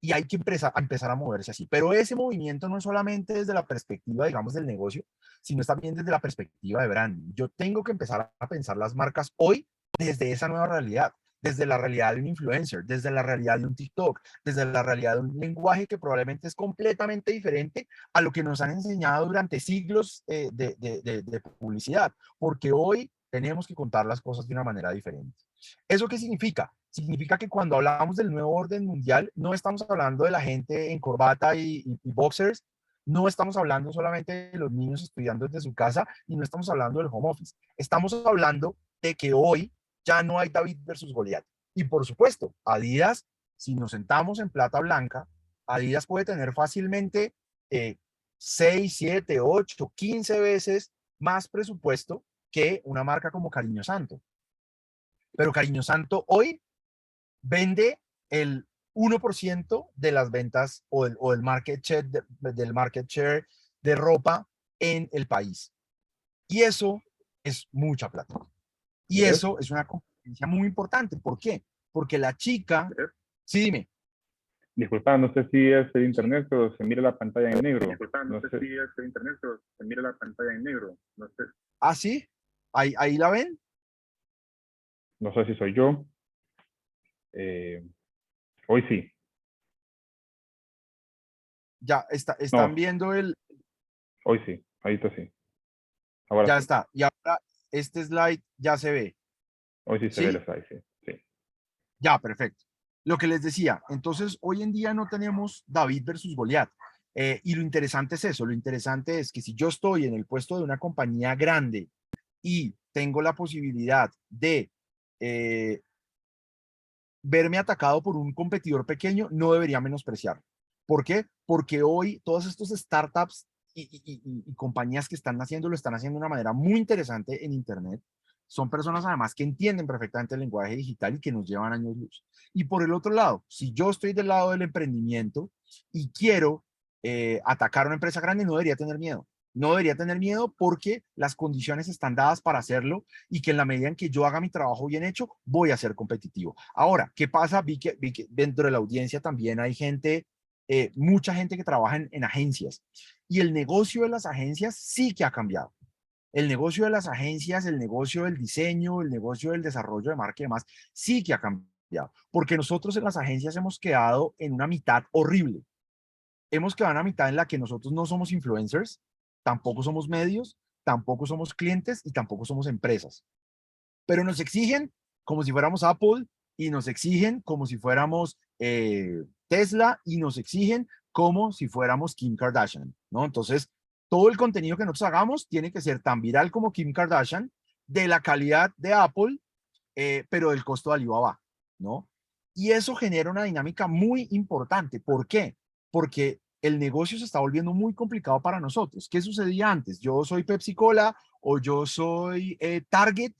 Y hay que empezar a moverse así. Pero ese movimiento no es solamente desde la perspectiva, digamos, del negocio, sino también desde la perspectiva de branding. Yo tengo que empezar a pensar las marcas hoy desde esa nueva realidad, desde la realidad de un influencer, desde la realidad de un TikTok, desde la realidad de un lenguaje que probablemente es completamente diferente a lo que nos han enseñado durante siglos de publicidad, porque hoy tenemos que contar las cosas de una manera diferente. ¿Eso qué significa? Significa que cuando hablamos del nuevo orden mundial, no estamos hablando de la gente en corbata y boxers, no estamos hablando solamente de los niños estudiando desde su casa y no estamos hablando del home office. Estamos hablando de que hoy ya no hay David versus Goliat. Y por supuesto, Adidas, si nos sentamos en plata blanca, Adidas puede tener fácilmente 6, 7, 8, 15 veces más presupuesto que una marca como Cariño Santo. Pero Cariño Santo hoy vende el 1% de las ventas o el market share del market share de ropa en el país. Y eso es mucha plata. Y eso es una competencia muy importante. ¿Por qué? Porque la chica... Sí, dime. Disculpa, no sé si es el internet, pero se mira la pantalla en negro. Disculpa, no sé si es el internet, pero se mira la pantalla en negro. No sé. ¿Ah, sí? ¿Ahí la ven? No sé si soy yo. Hoy sí. Ya están No. viendo el... Hoy sí, ahorita sí. Ahora Ya sí. está. Y ahora este slide ya se ve. Hoy sí se ve ¿Sí? el slide, sí. Sí. Ya, perfecto. Lo que les decía, entonces hoy en día no tenemos David versus Goliat. Y lo interesante es eso, lo interesante es que si yo estoy en el puesto de una compañía grande y tengo la posibilidad de verme atacado por un competidor pequeño, no debería menospreciarlo. ¿Por qué? Porque hoy todos estos startups y compañías que están haciendo, lo están haciendo de una manera muy interesante en Internet. Son personas además que entienden perfectamente el lenguaje digital y que nos llevan años luz. Y por el otro lado, si yo estoy del lado del emprendimiento y quiero atacar a una empresa grande, no debería tener miedo. No debería tener miedo porque las condiciones están dadas para hacerlo y que en la medida en que yo haga mi trabajo bien hecho, voy a ser competitivo. Ahora, ¿qué pasa? Vi que dentro de la audiencia también hay gente, mucha gente que trabaja en agencias y el negocio de las agencias sí que ha cambiado. El negocio de las agencias, el negocio del diseño, el negocio del desarrollo de marca y demás, sí que ha cambiado. Porque nosotros en las agencias hemos quedado en una mitad horrible. Hemos quedado en una mitad en la que nosotros no somos influencers, tampoco somos medios, tampoco somos clientes y tampoco somos empresas. Pero nos exigen como si fuéramos Apple y nos exigen como si fuéramos Tesla y nos exigen como si fuéramos Kim Kardashian, ¿no? Entonces, todo el contenido que nosotros hagamos tiene que ser tan viral como Kim Kardashian, de la calidad de Apple, pero del costo de Alibaba, ¿no? Y eso genera una dinámica muy importante. ¿Por qué? Porque el negocio se está volviendo muy complicado para nosotros. ¿Qué sucedía antes? Yo soy Pepsi Cola o yo soy Target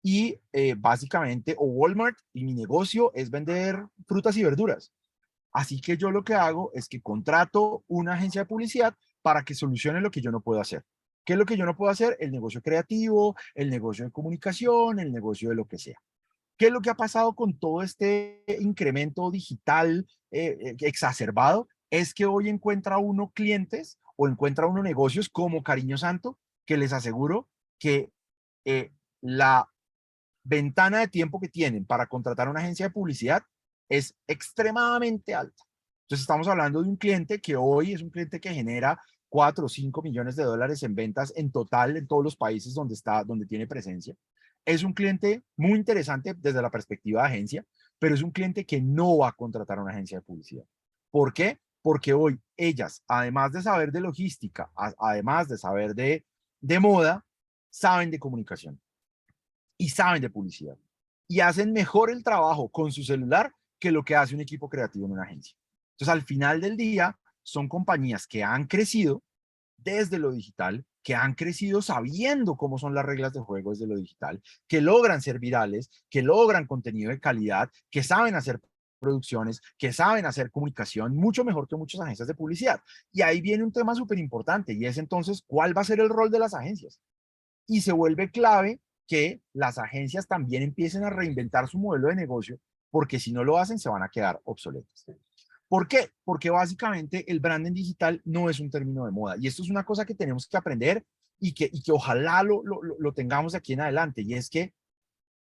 y básicamente, o Walmart, y mi negocio es vender frutas y verduras. Así que yo lo que hago es que contrato una agencia de publicidad para que solucione lo que yo no puedo hacer. ¿Qué es lo que yo no puedo hacer? El negocio creativo, el negocio de comunicación, el negocio de lo que sea. ¿Qué es lo que ha pasado con todo este incremento digital exacerbado? Es que hoy encuentra uno clientes o encuentra uno negocios como Cariño Santo, que les aseguro que la ventana de tiempo que tienen para contratar una agencia de publicidad es extremadamente alta. Entonces estamos hablando de un cliente que hoy es un cliente que genera 4 o 5 millones de dólares en ventas en total en todos los países donde tiene presencia. Es un cliente muy interesante desde la perspectiva de agencia, pero es un cliente que no va a contratar a una agencia de publicidad. ¿Por qué? Porque hoy ellas, además de saber de logística, además de saber de moda, saben de comunicación y saben de publicidad y hacen mejor el trabajo con su celular que lo que hace un equipo creativo en una agencia. Entonces, al final del día, son compañías que han crecido desde lo digital, que han crecido sabiendo cómo son las reglas de juego desde lo digital, que logran ser virales, que logran contenido de calidad, que saben hacer producciones, que saben hacer comunicación mucho mejor que muchas agencias de publicidad. Y ahí viene un tema súper importante y es entonces, ¿cuál va a ser el rol de las agencias? Y se vuelve clave que las agencias también empiecen a reinventar su modelo de negocio, porque si no lo hacen se van a quedar obsoletas. ¿Por qué? Porque básicamente el branding digital no es un término de moda. Y esto es una cosa que tenemos que aprender y que ojalá lo tengamos de aquí en adelante. Y es que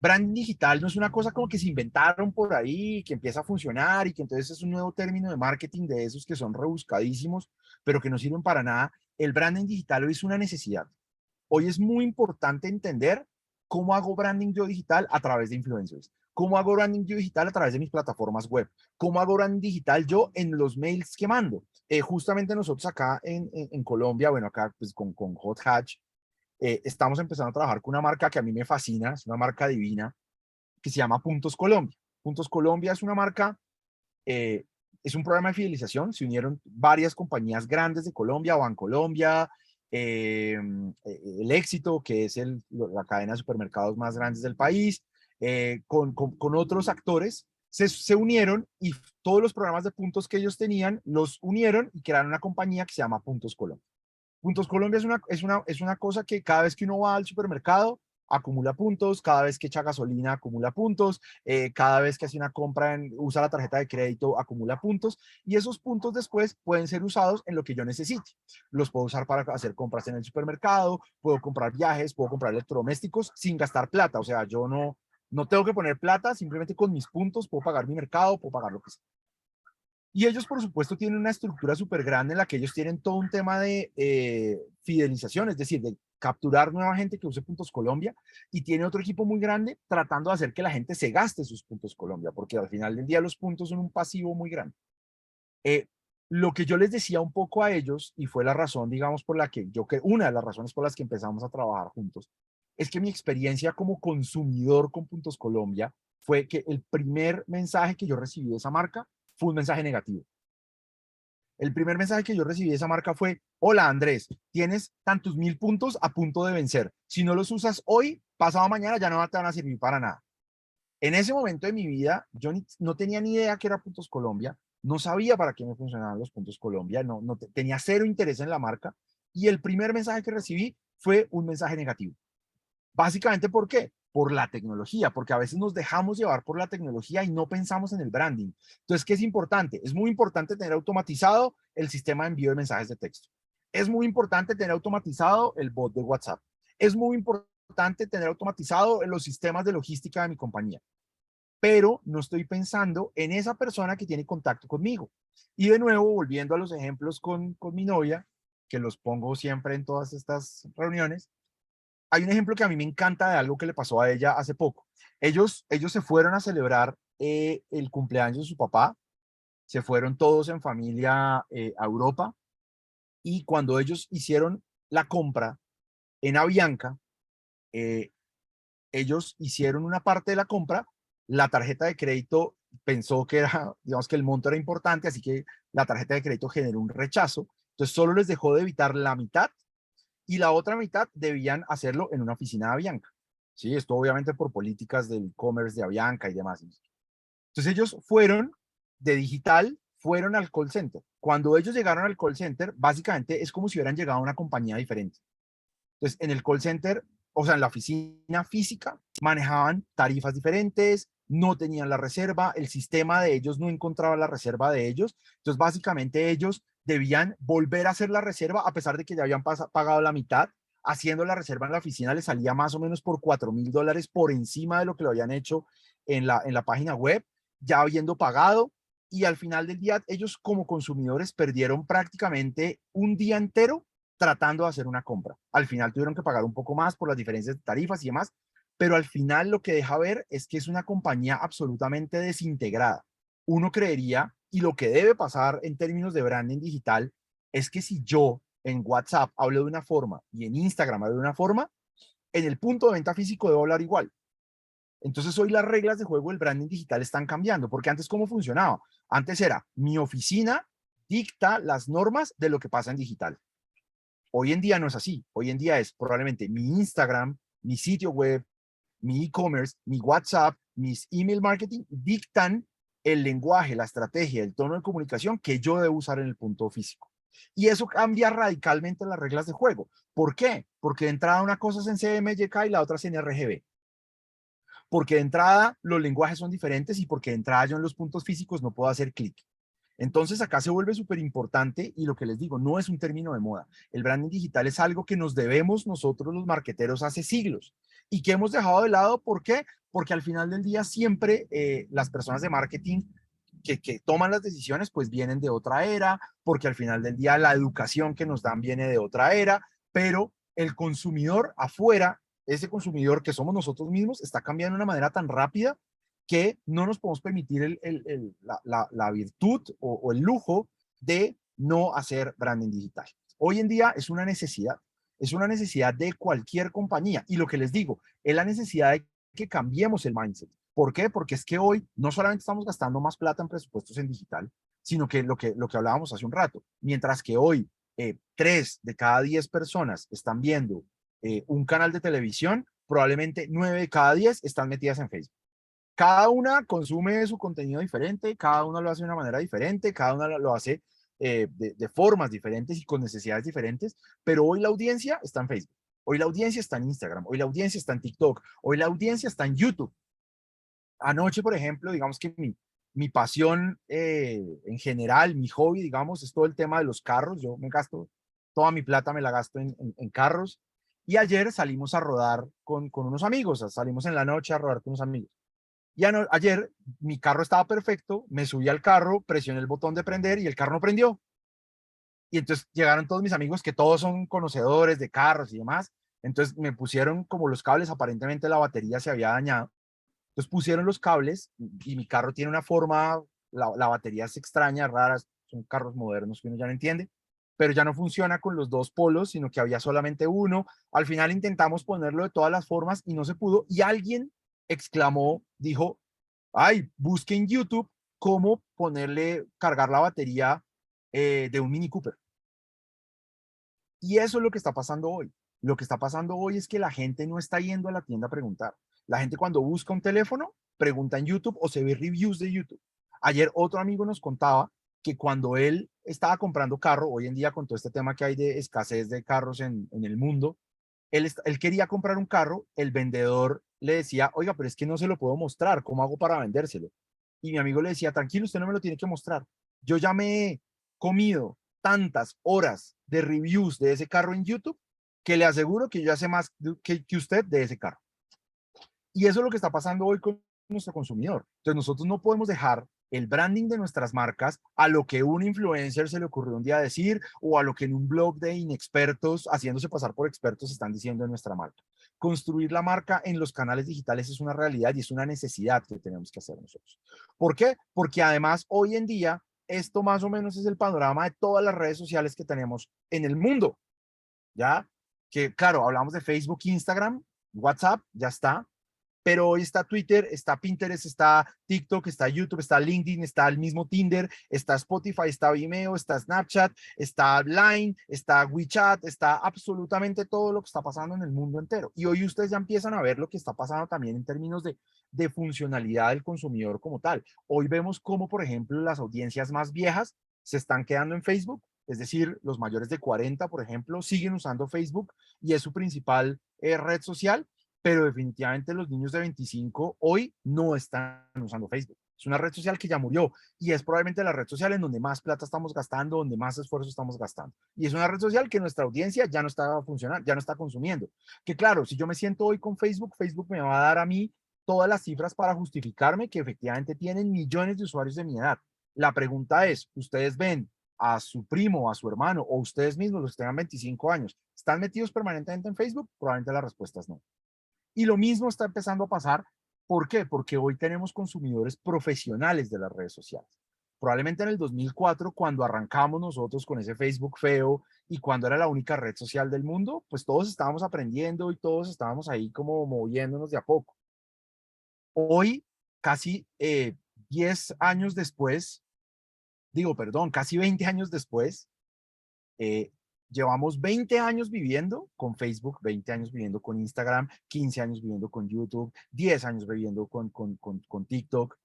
branding digital no es una cosa como que se inventaron por ahí, que empieza a funcionar y que entonces es un nuevo término de marketing de esos que son rebuscadísimos, pero que no sirven para nada. El branding digital hoy es una necesidad. Hoy es muy importante entender cómo hago branding yo digital a través de influencers, ¿Cómo hago branding yo digital? A través de mis plataformas web. ¿Cómo hago branding digital yo? En los mails que mando. Justamente nosotros acá en Colombia, bueno, acá pues con Hot Hatch, estamos empezando a trabajar con una marca que a mí me fascina, es una marca divina, que se llama Puntos Colombia. Puntos Colombia es una marca, es un programa de fidelización, se unieron varias compañías grandes de Colombia, Bancolombia, El Éxito, que es la cadena de supermercados más grandes del país, con otros actores, se unieron y todos los programas de puntos que ellos tenían los unieron y crearon una compañía que se llama Puntos Colombia. Puntos Colombia es una cosa que cada vez que uno va al supermercado, acumula puntos, cada vez que echa gasolina acumula puntos, cada vez que hace una compra, usa la tarjeta de crédito, acumula puntos, y esos puntos después pueden ser usados en lo que yo necesite. Los puedo usar para hacer compras en el supermercado, puedo comprar viajes, puedo comprar electrodomésticos sin gastar plata, o sea, yo no tengo que poner plata, simplemente con mis puntos puedo pagar mi mercado, puedo pagar lo que sea. Y ellos, por supuesto, tienen una estructura súper grande en la que ellos tienen todo un tema de fidelización, es decir, de capturar nueva gente que use Puntos Colombia, y tiene otro equipo muy grande tratando de hacer que la gente se gaste sus Puntos Colombia, porque al final del día los puntos son un pasivo muy grande. Lo que yo les decía un poco a ellos, y fue la razón, digamos, por la que una de las razones por las que empezamos a trabajar juntos, es que mi experiencia como consumidor con Puntos Colombia fue que el primer mensaje que yo recibí de esa marca fue un mensaje negativo. El primer mensaje que yo recibí de esa marca fue: hola Andrés, tienes tantos 1000 puntos a punto de vencer. Si no los usas hoy, pasado mañana ya no te van a servir para nada. En ese momento de mi vida, yo no tenía ni idea qué era Puntos Colombia, no sabía para qué me funcionaban los Puntos Colombia, tenía cero interés en la marca, y el primer mensaje que recibí fue un mensaje negativo. Básicamente, ¿por qué? Por la tecnología, porque a veces nos dejamos llevar por la tecnología y no pensamos en el branding. Entonces, ¿qué es importante? Es muy importante tener automatizado el sistema de envío de mensajes de texto. Es muy importante tener automatizado el bot de WhatsApp. Es muy importante tener automatizado los sistemas de logística de mi compañía. Pero no estoy pensando en esa persona que tiene contacto conmigo. Y de nuevo, volviendo a los ejemplos con mi novia, que los pongo siempre en todas estas reuniones, hay un ejemplo que a mí me encanta de algo que le pasó a ella hace poco. Ellos se fueron a celebrar el cumpleaños de su papá, se fueron todos en familia a Europa, y cuando ellos hicieron la compra en Avianca, eh, ellos hicieron una parte de la compra, la tarjeta de crédito pensó que era, digamos que el monto era importante, así que la tarjeta de crédito generó un rechazo, entonces solo les dejó debitar la mitad, y la otra mitad debían hacerlo en una oficina de Avianca. ¿Sí? Esto obviamente por políticas del e-commerce de Avianca y demás. Entonces ellos fueron de digital, fueron al call center. Cuando ellos llegaron al call center, básicamente es como si hubieran llegado a una compañía diferente. Entonces en el call center, o sea, en la oficina física, manejaban tarifas diferentes, no tenían la reserva, el sistema de ellos no encontraba la reserva de ellos. Entonces básicamente ellos debían volver a hacer la reserva a pesar de que ya habían pagado la mitad. Haciendo la reserva en la oficina les salía más o menos por $4000 por encima de lo que lo habían hecho en la página web, ya habiendo pagado, y al final del día ellos como consumidores perdieron prácticamente un día entero tratando de hacer una compra. Al final tuvieron que pagar un poco más por las diferencias de tarifas y demás, pero al final lo que deja ver es que es una compañía absolutamente desintegrada. Uno creería, y lo que debe pasar en términos de branding digital, es que si yo en WhatsApp hablo de una forma y en Instagram hablo de una forma, en el punto de venta físico debo hablar igual. Entonces hoy las reglas de juego del branding digital están cambiando, porque antes ¿cómo funcionaba? Antes era mi oficina dicta las normas de lo que pasa en digital. Hoy en día no es así. Hoy en día es probablemente mi Instagram, mi sitio web, mi e-commerce, mi WhatsApp, mis email marketing dictan el lenguaje, la estrategia, el tono de comunicación que yo debo usar en el punto físico. Y eso cambia radicalmente las reglas de juego. ¿Por qué? Porque de entrada una cosa es en CMYK y la otra es en RGB. Porque de entrada los lenguajes son diferentes y porque de entrada yo en los puntos físicos no puedo hacer clic. Entonces acá se vuelve súper importante, y lo que les digo, no es un término de moda. El branding digital es algo que nos debemos nosotros los marqueteros hace siglos y que hemos dejado de lado. ¿Por qué? Porque al final del día siempre las personas de marketing que toman las decisiones pues vienen de otra era, porque al final del día la educación que nos dan viene de otra era, pero el consumidor afuera, ese consumidor que somos nosotros mismos, está cambiando de una manera tan rápida que no nos podemos permitir la virtud o el lujo de no hacer branding digital. Hoy en día es una necesidad de cualquier compañía. Y lo que les digo, es la necesidad de que cambiemos el mindset. ¿Por qué? Porque es que hoy no solamente estamos gastando más plata en presupuestos en digital, sino que lo que hablábamos hace un rato, mientras que hoy 3 de cada 10 personas están viendo un canal de televisión, probablemente 9 de cada 10 están metidas en Facebook. Cada una consume su contenido diferente, cada una lo hace de una manera diferente, cada una lo hace de formas diferentes y con necesidades diferentes, pero hoy la audiencia está en Facebook, hoy la audiencia está en Instagram, hoy la audiencia está en TikTok, hoy la audiencia está en YouTube. Anoche, por ejemplo, digamos que mi pasión en general, mi hobby, digamos, es todo el tema de los carros. Yo me gasto, toda mi plata me la gasto en carros. Y ayer salimos a rodar con unos amigos, salimos en la noche a rodar con unos amigos. Y ayer mi carro estaba perfecto, me subí al carro, presioné el botón de prender y el carro no prendió. Y entonces llegaron todos mis amigos que todos son conocedores de carros y demás. Entonces me pusieron como los cables, aparentemente la batería se había dañado. Entonces pusieron los cables y mi carro tiene una forma, la batería es extraña, rara, son carros modernos que uno ya no entiende, pero ya no funciona con los dos polos, sino que había solamente uno. Al final intentamos ponerlo de todas las formas y no se pudo. Y alguien exclamó, dijo, ay, busque en YouTube cómo cargar la batería de un Mini Cooper. Y eso es lo que está pasando hoy. Lo que está pasando hoy es que la gente no está yendo a la tienda a preguntar. La gente cuando busca un teléfono, pregunta en YouTube o se ve reviews de YouTube. Ayer otro amigo nos contaba que cuando él estaba comprando carro, hoy en día con todo este tema que hay de escasez de carros en el mundo, él quería comprar un carro, el vendedor le decía, oiga, pero es que no se lo puedo mostrar, ¿cómo hago para vendérselo? Y mi amigo le decía, tranquilo, usted no me lo tiene que mostrar. Yo ya me he comido tantas horas de reviews de ese carro en YouTube que le aseguro que yo ya sé más que usted de ese carro. Y eso es lo que está pasando hoy con nuestro consumidor. Entonces nosotros no podemos dejar el branding de nuestras marcas a lo que un influencer se le ocurrió un día decir o a lo que en un blog de inexpertos haciéndose pasar por expertos están diciendo en nuestra marca. Construir la marca en los canales digitales es una realidad y es una necesidad que tenemos que hacer nosotros. ¿Por qué? Porque además hoy en día esto más o menos es el panorama de todas las redes sociales que tenemos en el mundo. ¿Ya? Que claro, hablamos de Facebook, Instagram, WhatsApp, ya está, pero hoy está Twitter, está Pinterest, está TikTok, está YouTube, está LinkedIn, está el mismo Tinder, está Spotify, está Vimeo, está Snapchat, está Line, está WeChat, está absolutamente todo lo que está pasando en el mundo entero. Y hoy ustedes ya empiezan a ver lo que está pasando también en términos de funcionalidad del consumidor como tal. Hoy vemos cómo, por ejemplo, las audiencias más viejas se están quedando en Facebook, es decir, los mayores de 40, por ejemplo, siguen usando Facebook y es su principal red social, pero definitivamente los niños de 25 hoy no están usando Facebook. Es una red social que ya murió y es probablemente la red social en donde más plata estamos gastando, donde más esfuerzo estamos gastando. Y es una red social que nuestra audiencia ya no está funcionando, ya no está consumiendo. Que claro, si yo me siento hoy con Facebook, Facebook me va a dar a mí todas las cifras para justificarme que efectivamente tienen millones de usuarios de mi edad. La pregunta es, ¿ustedes ven a su primo, a su hermano o ustedes mismos, los que tengan 25 años, están metidos permanentemente en Facebook? Probablemente la respuesta es no. Y lo mismo está empezando a pasar. ¿Por qué? Porque hoy tenemos consumidores profesionales de las redes sociales. Probablemente en el 2004, cuando arrancamos nosotros con ese Facebook feo y cuando era la única red social del mundo, pues todos estábamos aprendiendo y todos estábamos ahí como moviéndonos de a poco. Hoy, casi 10 años después, casi 20 años después, eh, llevamos 20 años viviendo con Facebook, 20 años viviendo con Instagram, 15 años viviendo con YouTube, 10 años viviendo con TikTok.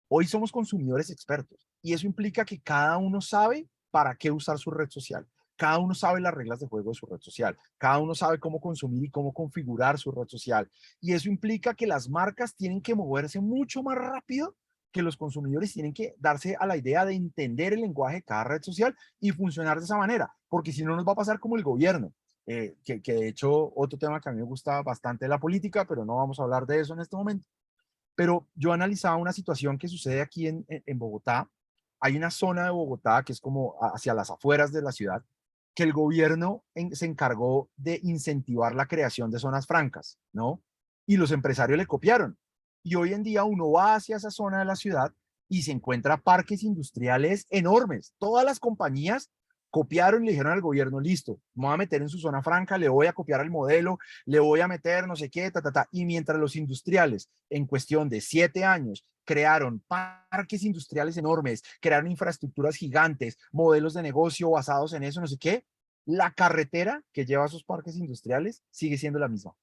Hoy somos consumidores expertos y eso implica que cada uno sabe para qué usar su red social. Cada uno sabe las reglas de juego de su red social. Cada uno sabe cómo consumir y cómo configurar su red social. Y eso implica que las marcas tienen que moverse mucho más rápido, que los consumidores tienen que darse a la idea de entender el lenguaje de cada red social y funcionar de esa manera, porque si no nos va a pasar como el gobierno, que de hecho otro tema que a mí me gusta bastante de la política, pero no vamos a hablar de eso en este momento. Pero yo analizaba una situación que sucede aquí en Bogotá. Hay una zona de Bogotá que es como hacia las afueras de la ciudad, que el gobierno se encargó de incentivar la creación de zonas francas, ¿no? Y los empresarios le copiaron. Y hoy en día uno va hacia esa zona de la ciudad y se encuentra parques industriales enormes. Todas las compañías copiaron y le dijeron al gobierno, listo, me voy a meter en su zona franca, le voy a copiar el modelo, le voy a meter no sé qué, ta, ta, ta. Y mientras los industriales, en cuestión de 7 años, crearon parques industriales enormes, crearon infraestructuras gigantes, modelos de negocio basados en eso, no sé qué, la carretera que lleva a esos parques industriales sigue siendo la misma.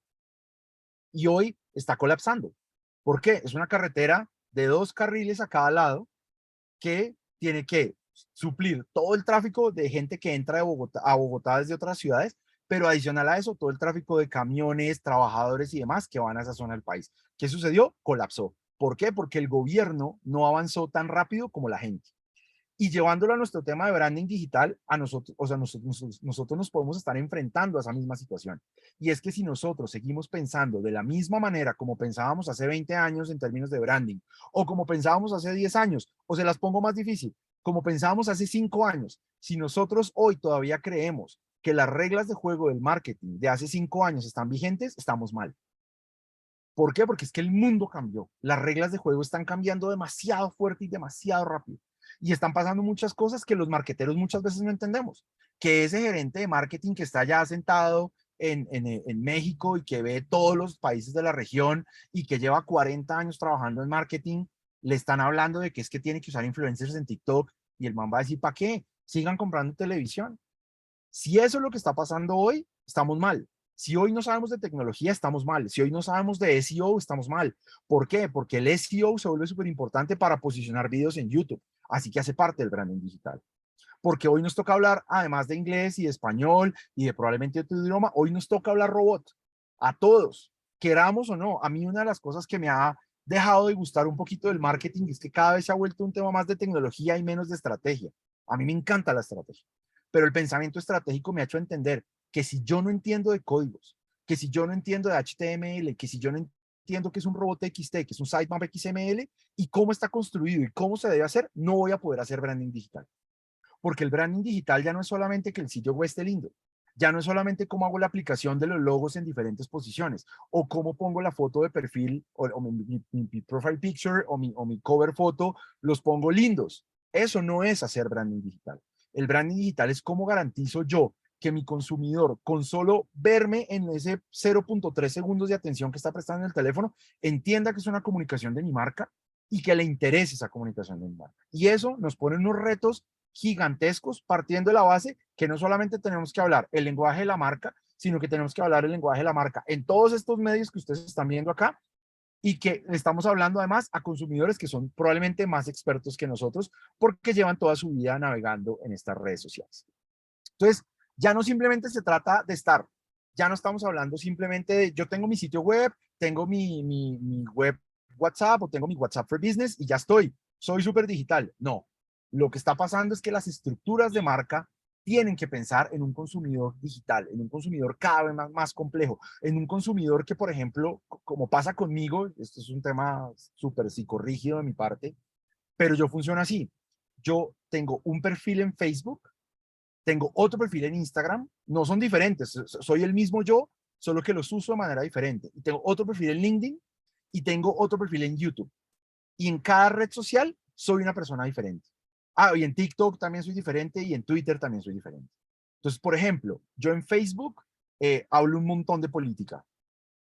Y hoy está colapsando. ¿Por qué? Es una carretera de 2 carriles a cada lado que tiene que suplir todo el tráfico de gente que entra de Bogotá, a Bogotá desde otras ciudades, pero adicional a eso, todo el tráfico de camiones, trabajadores y demás que van a esa zona del país. ¿Qué sucedió? Colapsó. ¿Por qué? Porque el gobierno no avanzó tan rápido como la gente. Y llevándolo a nuestro tema de branding digital, a nosotros, o sea, nosotros nos podemos estar enfrentando a esa misma situación. Y es que si nosotros seguimos pensando de la misma manera como pensábamos hace 20 años en términos de branding, o como pensábamos hace 10 años, o se las pongo más difícil, como pensábamos hace 5 años, si nosotros hoy todavía creemos que las reglas de juego del marketing de hace 5 años están vigentes, estamos mal. ¿Por qué? Porque es que el mundo cambió. Las reglas de juego están cambiando demasiado fuerte y demasiado rápido. Y están pasando muchas cosas que los marqueteros muchas veces no entendemos. Que ese gerente de marketing que está ya sentado en México y que ve todos los países de la región y que lleva 40 años trabajando en marketing, le están hablando de que es que tiene que usar influencers en TikTok y el man va a decir, ¿para qué? Sigan comprando televisión. Si eso es lo que está pasando hoy, estamos mal. Si hoy no sabemos de tecnología, estamos mal. Si hoy no sabemos de SEO, estamos mal. ¿Por qué? Porque el SEO se vuelve súper importante para posicionar videos en YouTube. Así que hace parte del branding digital. Porque hoy nos toca hablar, además de inglés y de español y de probablemente otro idioma, hoy nos toca hablar robot. A todos, queramos o no. A mí una de las cosas que me ha dejado de gustar un poquito del marketing es que cada vez se ha vuelto un tema más de tecnología y menos de estrategia. A mí me encanta la estrategia, pero el pensamiento estratégico me ha hecho entender que si yo no entiendo de códigos, que si yo no entiendo de HTML, que si yo no entiendo qué es un robot XT, que es un sitemap XML y cómo está construido y cómo se debe hacer, no voy a poder hacer branding digital. Porque el branding digital ya no es solamente que el sitio web esté lindo, ya no es solamente cómo hago la aplicación de los logos en diferentes posiciones, o cómo pongo la foto de perfil, o mi profile picture, o mi cover foto, los pongo lindos. Eso no es hacer branding digital. El branding digital es cómo garantizo yo que mi consumidor, con solo verme en ese 0.3 segundos de atención que está prestando en el teléfono, entienda que es una comunicación de mi marca y que le interese esa comunicación de mi marca. Y eso nos pone unos retos gigantescos partiendo de la base que no solamente tenemos que hablar el lenguaje de la marca, sino que tenemos que hablar el lenguaje de la marca en todos estos medios que ustedes están viendo acá y que estamos hablando además a consumidores que son probablemente más expertos que nosotros porque llevan toda su vida navegando en estas redes sociales. Entonces, ya no simplemente se trata de estar, ya no estamos hablando simplemente de yo tengo mi sitio web, tengo mi web WhatsApp o tengo mi WhatsApp for Business y ya estoy, soy súper digital. No, lo que está pasando es que las estructuras de marca tienen que pensar en un consumidor digital, en un consumidor cada vez más complejo, en un consumidor que, por ejemplo, como pasa conmigo, esto es un tema súper psicorrígido de mi parte, pero yo funciono así. Yo tengo un perfil en Facebook, tengo otro perfil en Instagram, no son diferentes, soy el mismo yo, solo que los uso de manera diferente. Y tengo otro perfil en LinkedIn y tengo otro perfil en YouTube. Y en cada red social soy una persona diferente. Ah, y en TikTok también soy diferente y en Twitter también soy diferente. Entonces, por ejemplo, yo en Facebook hablo un montón de política,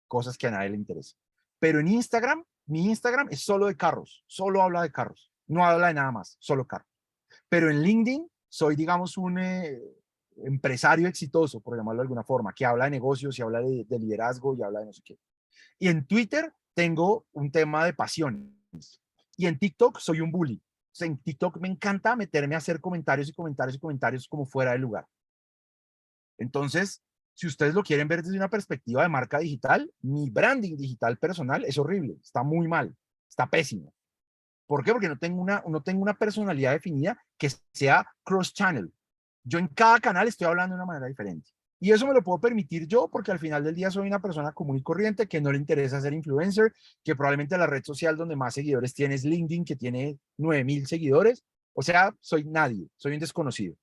cosas que a nadie le interesa. Pero en Instagram, mi Instagram es solo de carros, solo habla de carros, no habla de nada más, solo carros. Pero en LinkedIn soy, digamos, un empresario exitoso, por llamarlo de alguna forma, que habla de negocios y habla de liderazgo y habla de no sé qué. Y en Twitter tengo un tema de pasiones. Y en TikTok soy un bully. O sea, en TikTok me encanta meterme a hacer comentarios y comentarios y comentarios como fuera de lugar. Entonces, si ustedes lo quieren ver desde una perspectiva de marca digital, mi branding digital personal es horrible, está muy mal, está pésimo. ¿Por qué? Porque no tengo una personalidad definida que sea cross-channel. Yo en cada canal estoy hablando de una manera diferente. Y eso me lo puedo permitir yo porque al final del día soy una persona común y corriente que no le interesa ser influencer, que probablemente la red social donde más seguidores tiene es LinkedIn, que tiene 9,000 seguidores. O sea, soy nadie, soy un desconocido.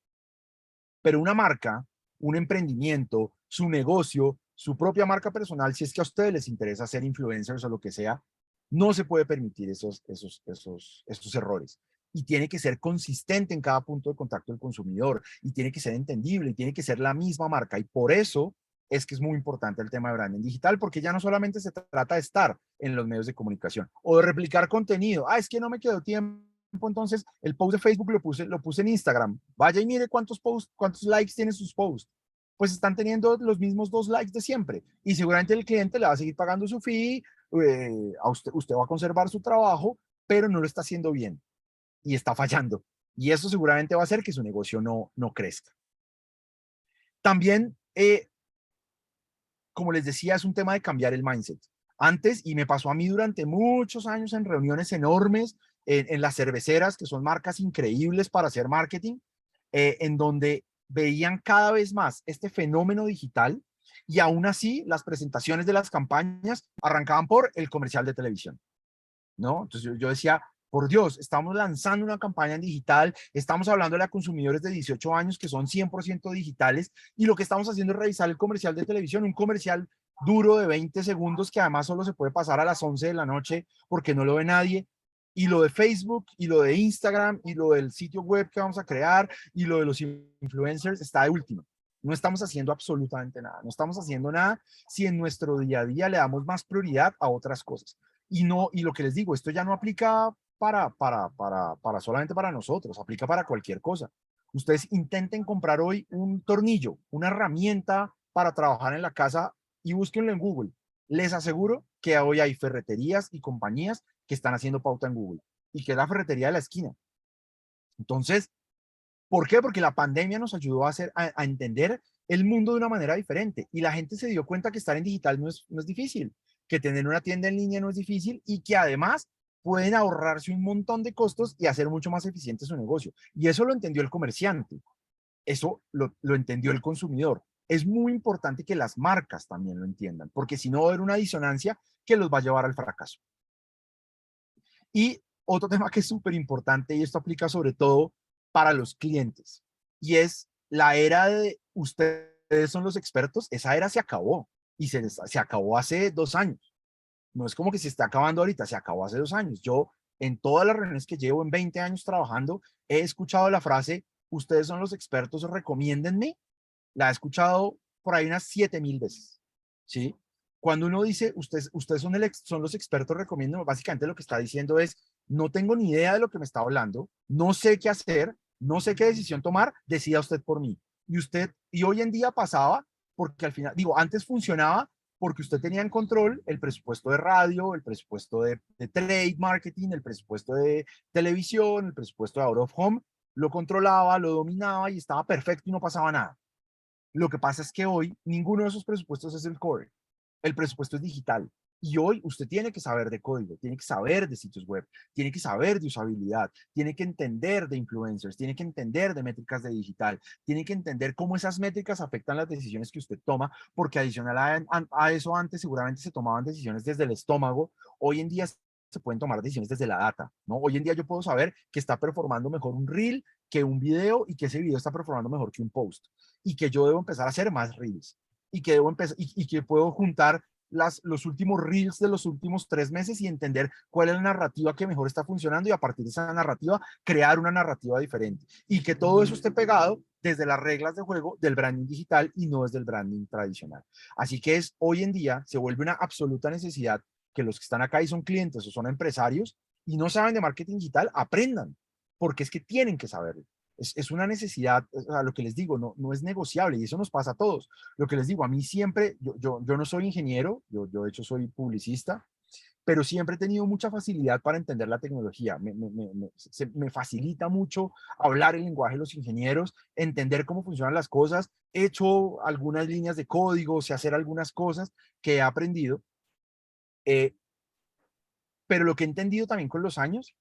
Pero una marca, un emprendimiento, su negocio, su propia marca personal, si es que a ustedes les interesa ser influencers o lo que sea, No se puede permitir esos errores. Y tiene que ser consistente en cada punto de contacto del consumidor, y tiene que ser entendible, y tiene que ser la misma marca. Y por eso es que es muy importante el tema de branding digital, porque ya no solamente se trata de estar en los medios de comunicación o de replicar contenido. Es que no me quedó tiempo, entonces el post de Facebook lo puse en Instagram. Vaya y mire cuántos likes tienen sus posts. Pues están teniendo los mismos 2 likes de siempre. Y seguramente el cliente le va a seguir pagando su fee, a usted va a conservar su trabajo, pero no lo está haciendo bien y está fallando. Y eso seguramente va a hacer que su negocio no crezca. También, como les decía, es un tema de cambiar el mindset. Antes, y me pasó a mí durante muchos años en reuniones enormes, en las cerveceras, que son marcas increíbles para hacer marketing, en donde veían cada vez más este fenómeno digital, y aún así las presentaciones de las campañas arrancaban por el comercial de televisión, ¿no? Entonces yo decía, por Dios, estamos lanzando una campaña en digital, estamos hablando a consumidores de 18 años que son 100% digitales, y lo que estamos haciendo es revisar el comercial de televisión, un comercial duro de 20 segundos que además solo se puede pasar a las 11 de la noche porque no lo ve nadie. Y lo de Facebook, y lo de Instagram, y lo del sitio web que vamos a crear, y lo de los influencers está de último. No estamos haciendo absolutamente nada. No estamos haciendo nada si en nuestro día a día le damos más prioridad a otras cosas. Y lo que les digo, esto ya no aplica solamente para nosotros, aplica para cualquier cosa. Ustedes intenten comprar hoy un tornillo, una herramienta para trabajar en la casa, y búsquenlo en Google. Les aseguro que hoy hay ferreterías y compañías que están haciendo pauta en Google, y que es la ferretería de la esquina. Entonces, ¿por qué? Porque la pandemia nos ayudó a entender el mundo de una manera diferente, y la gente se dio cuenta que estar en digital no es difícil, que tener una tienda en línea no es difícil, y que además pueden ahorrarse un montón de costos y hacer mucho más eficiente su negocio. Y eso lo entendió el comerciante, eso lo entendió el consumidor. Es muy importante que las marcas también lo entiendan, porque si no va a haber una disonancia que los va a llevar al fracaso. Y otro tema que es súper importante, y esto aplica sobre todo para los clientes, y es la era de ustedes son los expertos. Esa era se acabó, y se acabó hace 2 años. No es como que se está acabando ahorita, se acabó hace 2 años. Yo, en todas las reuniones que llevo en 20 años trabajando, he escuchado la frase, ustedes son los expertos, recomiéndenme. La he escuchado por ahí unas 7,000 veces, ¿sí? Cuando uno dice, ustedes son los expertos, recomiéndenme, básicamente lo que está diciendo es, no tengo ni idea de lo que me está hablando, no sé qué hacer, no sé qué decisión tomar, decida usted por mí. Y hoy en día pasaba, porque al final, digo, antes funcionaba porque usted tenía en control el presupuesto de radio, el presupuesto de trade marketing, el presupuesto de televisión, el presupuesto de out of home, lo controlaba, lo dominaba y estaba perfecto y no pasaba nada. Lo que pasa es que hoy ninguno de esos presupuestos es el core. El presupuesto es digital. Y hoy usted tiene que saber de código, tiene que saber de sitios web, tiene que saber de usabilidad, tiene que entender de influencers, tiene que entender de métricas de digital, tiene que entender cómo esas métricas afectan las decisiones que usted toma, porque adicional a eso antes seguramente se tomaban decisiones desde el estómago. Hoy en día se pueden tomar decisiones desde la data, ¿no? Hoy en día yo puedo saber que está performando mejor un reel que un video, y que ese video está performando mejor que un post, y que yo debo empezar a hacer más reels, y que debo empezar, y que puedo juntar los últimos reels de los últimos 3 meses y entender cuál es la narrativa que mejor está funcionando, y a partir de esa narrativa crear una narrativa diferente, y que todo eso esté pegado desde las reglas de juego del branding digital y no desde el branding tradicional. Así que hoy en día se vuelve una absoluta necesidad que los que están acá y son clientes o son empresarios y no saben de marketing digital, aprendan, porque es que tienen que saberlo. Es una necesidad, o sea, lo que les digo, no es negociable, y eso nos pasa a todos. Lo que les digo, a mí siempre, yo no soy ingeniero, yo de hecho soy publicista, pero siempre he tenido mucha facilidad para entender la tecnología. Me facilita mucho hablar el lenguaje de los ingenieros, entender cómo funcionan las cosas. He hecho algunas líneas de código, sé hacer algunas cosas que he aprendido, pero lo que he entendido también con los años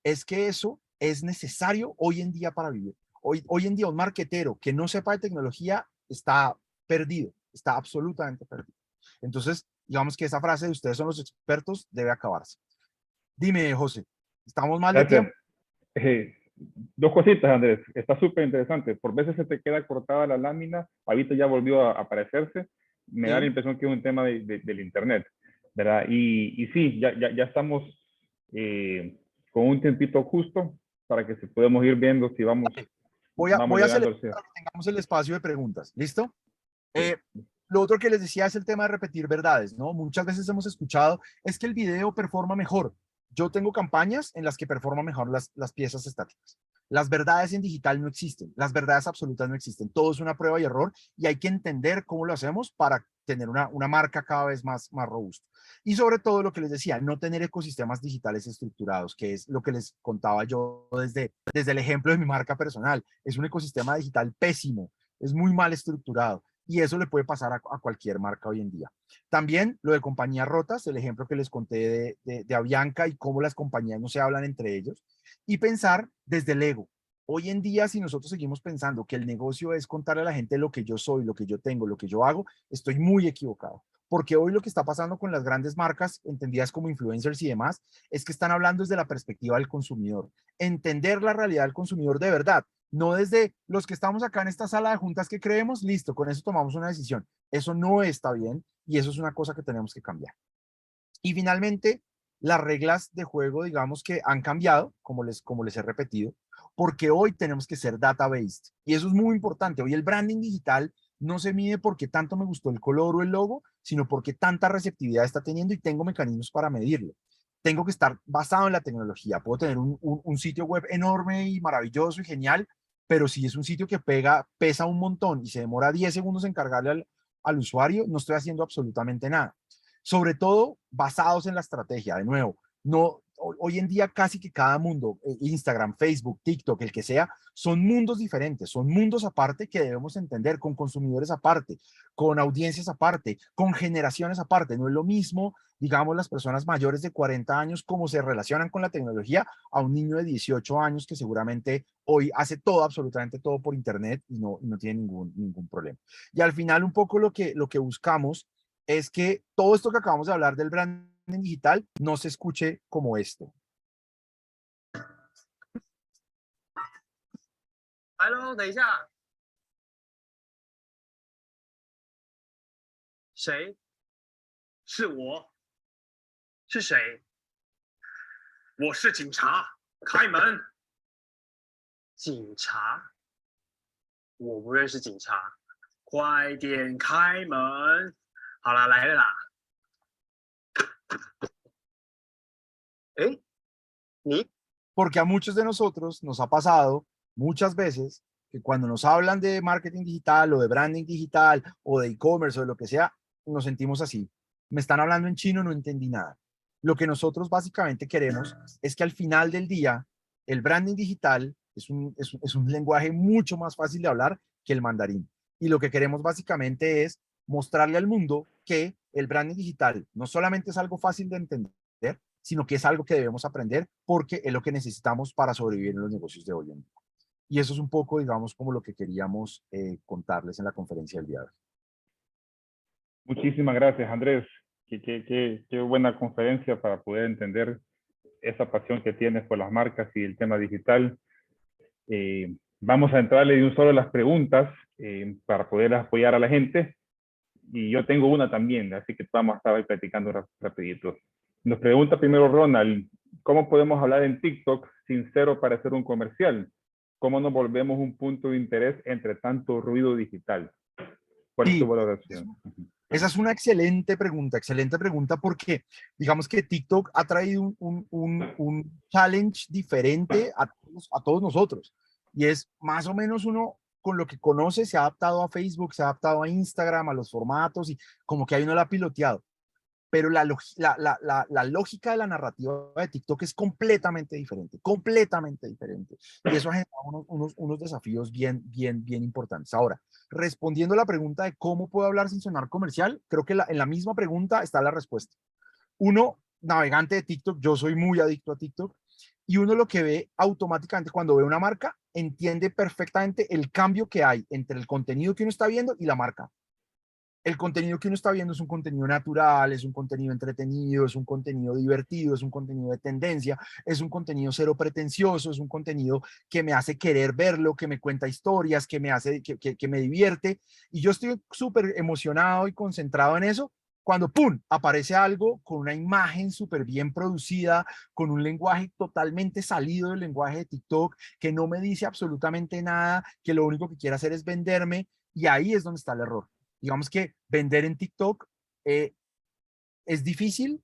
es que eso es necesario hoy en día para vivir. Hoy en día un marketero que no sepa de tecnología está perdido, está absolutamente perdido. Entonces, digamos que esa frase de ustedes son los expertos debe acabarse. Dime, José, ¿estamos mal de Gracias. tiempo? 2 cositas, Andrés. Está súper interesante. Por veces se te queda cortada la lámina, ahorita ya volvió a aparecerse. Me da la impresión que es un tema del internet. ¿verdad? Y sí, ya estamos con un tiempito justo para que se podamos ir viendo si vamos, vamos Voy a llegando acelerar al cierre. para que tengamos el espacio de preguntas. ¿Listo? Sí. Lo otro que les decía es el tema de repetir verdades, ¿no? Muchas veces hemos escuchado, es que el video performa mejor. Yo tengo campañas en las que performan mejor las piezas estáticas. Las verdades en digital no existen, las verdades absolutas no existen. Todo es una prueba y error y hay que entender cómo lo hacemos para tener una marca cada vez más robusta. Y sobre todo lo que les decía, no tener ecosistemas digitales estructurados, que es lo que les contaba yo desde el ejemplo de mi marca personal. Es un ecosistema digital pésimo, es muy mal estructurado y eso le puede pasar a cualquier marca hoy en día. También lo de compañías rotas, el ejemplo que les conté de Avianca y cómo las compañías no se hablan entre ellos, y pensar desde el ego. Hoy en día, si nosotros seguimos pensando que el negocio es contarle a la gente lo que yo soy, lo que yo tengo, lo que yo hago, estoy muy equivocado. Porque hoy lo que está pasando con las grandes marcas, entendidas como influencers y demás, es que están hablando desde la perspectiva del consumidor. Entender la realidad del consumidor de verdad, no desde los que estamos acá en esta sala de juntas que creemos, listo, con eso tomamos una decisión. Eso no está bien y eso es una cosa que tenemos que cambiar. Y finalmente, las reglas de juego, digamos que han cambiado, como les he repetido, porque hoy tenemos que ser data-based. Y eso es muy importante. Hoy el branding digital no se mide porque tanto me gustó el color o el logo, sino porque tanta receptividad está teniendo y tengo mecanismos para medirlo. Tengo que estar basado en la tecnología. Puedo tener un sitio web enorme y maravilloso y genial, pero si es un sitio que pesa un montón y se demora 10 segundos en cargarle al usuario, no estoy haciendo absolutamente nada. Sobre todo basados en la estrategia. De nuevo, no, hoy en día casi que cada mundo, Instagram, Facebook, TikTok, el que sea, son mundos diferentes, son mundos aparte que debemos entender, con consumidores aparte, con audiencias aparte, con generaciones aparte. No es lo mismo, digamos, las personas mayores de 40 años, cómo se relacionan con la tecnología a un niño de 18 años que seguramente hoy hace todo, absolutamente todo por internet y no tiene ningún problema. Y al final un poco lo que buscamos es que todo esto que acabamos de hablar del branding digital no se escuche como esto. Hello，等一下，谁？是我。是谁？我是警察，开门。警察？我不认识警察，快点开门。好啦，来了啦。哎，你 Porque a muchos de nosotros nos ha pasado muchas veces que cuando nos hablan de marketing digital o de branding digital o de e-commerce o de lo que sea, nos sentimos así. Me están hablando en chino, no entendí nada. Lo que nosotros básicamente queremos es que al final del día, el branding digital es un lenguaje mucho más fácil de hablar que el mandarín. Y lo que queremos básicamente es mostrarle al mundo que el branding digital no solamente es algo fácil de entender, sino que es algo que debemos aprender porque es lo que necesitamos para sobrevivir en los negocios de hoy en día. Y eso es un poco, digamos, como lo que queríamos contarles en la conferencia del día de hoy. Muchísimas gracias, Andrés. Qué buena conferencia para poder entender esa pasión que tienes por las marcas y el tema digital. Vamos a entrarle de un solo a las preguntas para poder apoyar a la gente. Y yo tengo una también, así que vamos a estar ahí platicando rapidito. Nos pregunta primero Ronald, ¿cómo podemos hablar en TikTok sin cero para hacer un comercial? ¿Cómo nos volvemos un punto de interés entre tanto ruido digital? ¿Cuál es tu valoración? Esa es una excelente pregunta porque digamos que TikTok ha traído un challenge diferente a todos nosotros y es más o menos uno con lo que conoce se ha adaptado a Facebook, se ha adaptado a Instagram, a los formatos y como que ahí uno lo ha piloteado. Pero la lógica de la narrativa de TikTok es completamente diferente. Y eso ha generado unos desafíos bien importantes. Ahora, respondiendo a la pregunta de cómo puedo hablar sin sonar comercial, creo que en la misma pregunta está la respuesta. Uno, navegante de TikTok, yo soy muy adicto a TikTok, y uno lo que ve automáticamente cuando ve una marca, entiende perfectamente el cambio que hay entre el contenido que uno está viendo y la marca. El contenido que uno está viendo es un contenido natural, es un contenido entretenido, es un contenido divertido, es un contenido de tendencia, es un contenido cero pretencioso, es un contenido que me hace querer verlo, que me cuenta historias, que me divierte. Y yo estoy súper emocionado y concentrado en eso cuando ¡pum! Aparece algo con una imagen súper bien producida, con un lenguaje totalmente salido del lenguaje de TikTok, que no me dice absolutamente nada, que lo único que quiere hacer es venderme, y ahí es donde está el error. Digamos que vender en TikTok es difícil,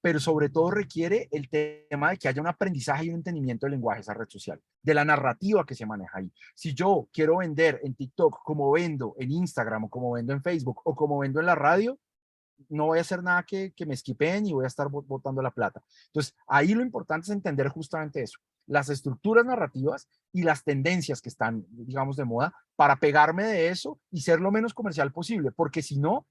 pero sobre todo requiere el tema de que haya un aprendizaje y un entendimiento del lenguaje de esa red social, de la narrativa que se maneja ahí. Si yo quiero vender en TikTok como vendo en Instagram o como vendo en Facebook o como vendo en la radio, no voy a hacer nada que me esquipeen y voy a estar botando la plata. Entonces, ahí lo importante es entender justamente eso, las estructuras narrativas y las tendencias que están, digamos, de moda para pegarme de eso y ser lo menos comercial posible, porque si no,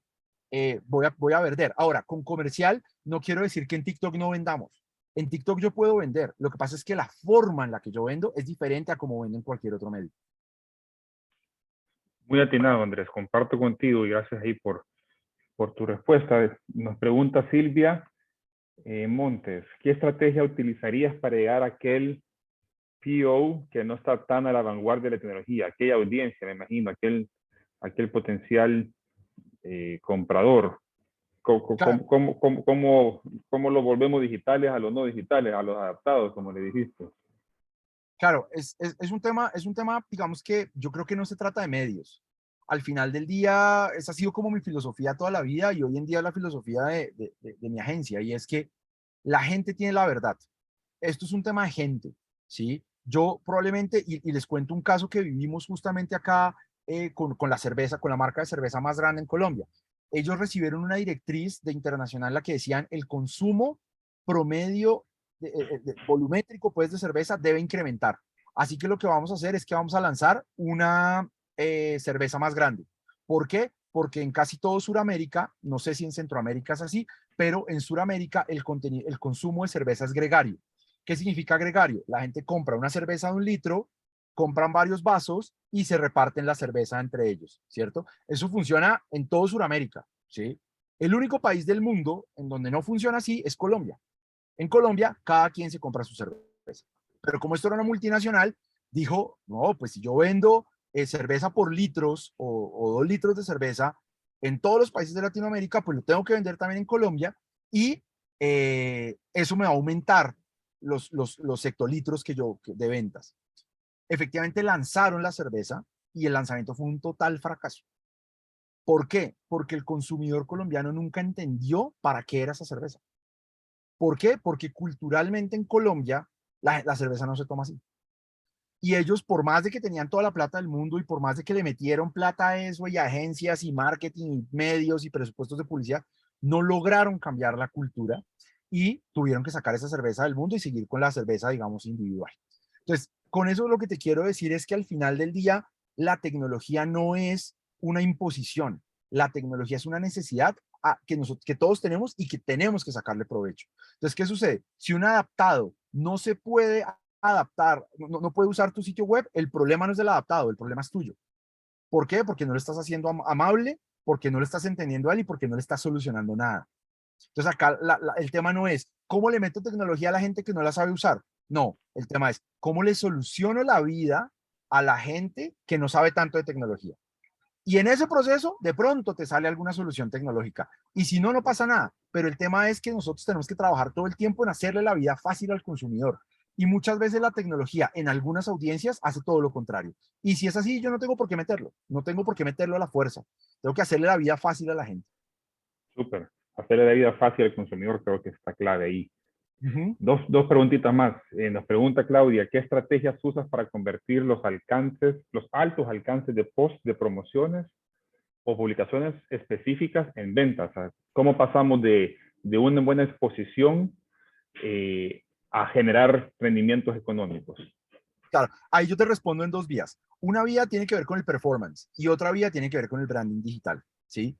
voy a vender. Ahora, con comercial no quiero decir que en TikTok no vendamos. En TikTok yo puedo vender. Lo que pasa es que la forma en la que yo vendo es diferente a como vendo en cualquier otro medio. Muy atinado, Andrés. Comparto contigo y gracias ahí por tu respuesta. Nos pregunta Silvia Montes, ¿qué estrategia utilizarías para llegar a aquel PO que no está tan a la vanguardia de la tecnología, aquella audiencia, me imagino, aquel potencial comprador? Claro. ¿Cómo lo volvemos digitales a los no digitales, a los adaptados, como le dijiste? Claro, es un tema, digamos que yo creo que no se trata de medios. Al final del día, esa ha sido como mi filosofía toda la vida y hoy en día la filosofía de mi agencia, y es que la gente tiene la verdad. Esto es un tema de gente, ¿sí? Yo probablemente, y les cuento un caso que vivimos justamente acá con la cerveza, con la marca de cerveza más grande en Colombia. Ellos recibieron una directriz de internacional en la que decían el consumo promedio volumétrico pues de cerveza debe incrementar. Así que lo que vamos a hacer es que vamos a lanzar una cerveza más grande. ¿Por qué? Porque en casi todo Sudamérica, no sé si en Centroamérica es así, pero en Sudamérica el consumo de cerveza es gregario. ¿Qué significa gregario? La gente compra una cerveza de 1 litro, compran varios vasos y se reparten la cerveza entre ellos, ¿cierto? Eso funciona en todo Sudamérica, ¿sí? El único país del mundo en donde no funciona así es Colombia. En Colombia, cada quien se compra su cerveza. Pero como esto era una multinacional, dijo, no, pues si yo vendo cerveza por litros o 2 litros de cerveza en todos los países de Latinoamérica, pues lo tengo que vender también en Colombia y eso me va a aumentar los hectolitros de ventas. Efectivamente lanzaron la cerveza y el lanzamiento fue un total fracaso. ¿Por qué? Porque el consumidor colombiano nunca entendió para qué era esa cerveza. ¿Por qué? Porque culturalmente en Colombia la cerveza no se toma así. Y ellos, por más de que tenían toda la plata del mundo y por más de que le metieron plata a eso y agencias y marketing y medios y presupuestos de publicidad, no lograron cambiar la cultura y tuvieron que sacar esa cerveza del mundo y seguir con la cerveza, digamos, individual. Entonces, con eso lo que te quiero decir es que al final del día, la tecnología no es una imposición. La tecnología es una necesidad que todos tenemos y que tenemos que sacarle provecho. Entonces, ¿qué sucede? Si un adaptado no se puede adaptar, no puede usar tu sitio web, el problema no es del adaptado, el problema es tuyo. ¿Por qué? Porque no lo estás haciendo amable, porque no lo estás entendiendo a él y porque no le estás solucionando nada. Entonces acá el tema no es cómo le meto tecnología a la gente que no la sabe usar. No, el tema es cómo le soluciono la vida a la gente que no sabe tanto de tecnología. Y en ese proceso, de pronto te sale alguna solución tecnológica. Y si no, no pasa nada. Pero el tema es que nosotros tenemos que trabajar todo el tiempo en hacerle la vida fácil al consumidor. Y muchas veces la tecnología en algunas audiencias hace todo lo contrario. Y si es así, yo no tengo por qué meterlo. No tengo por qué meterlo a la fuerza. Tengo que hacerle la vida fácil a la gente. Súper. Hacerle la vida fácil al consumidor creo que está clave ahí. Uh-huh. Dos preguntitas más. Nos pregunta Claudia, ¿qué estrategias usas para convertir los altos alcances de post de promociones o publicaciones específicas en ventas? O sea, ¿cómo pasamos de una buena exposición a generar rendimientos económicos? Claro, ahí yo te respondo en 2 vías. Una vía tiene que ver con el performance y otra vía tiene que ver con el branding digital, ¿sí?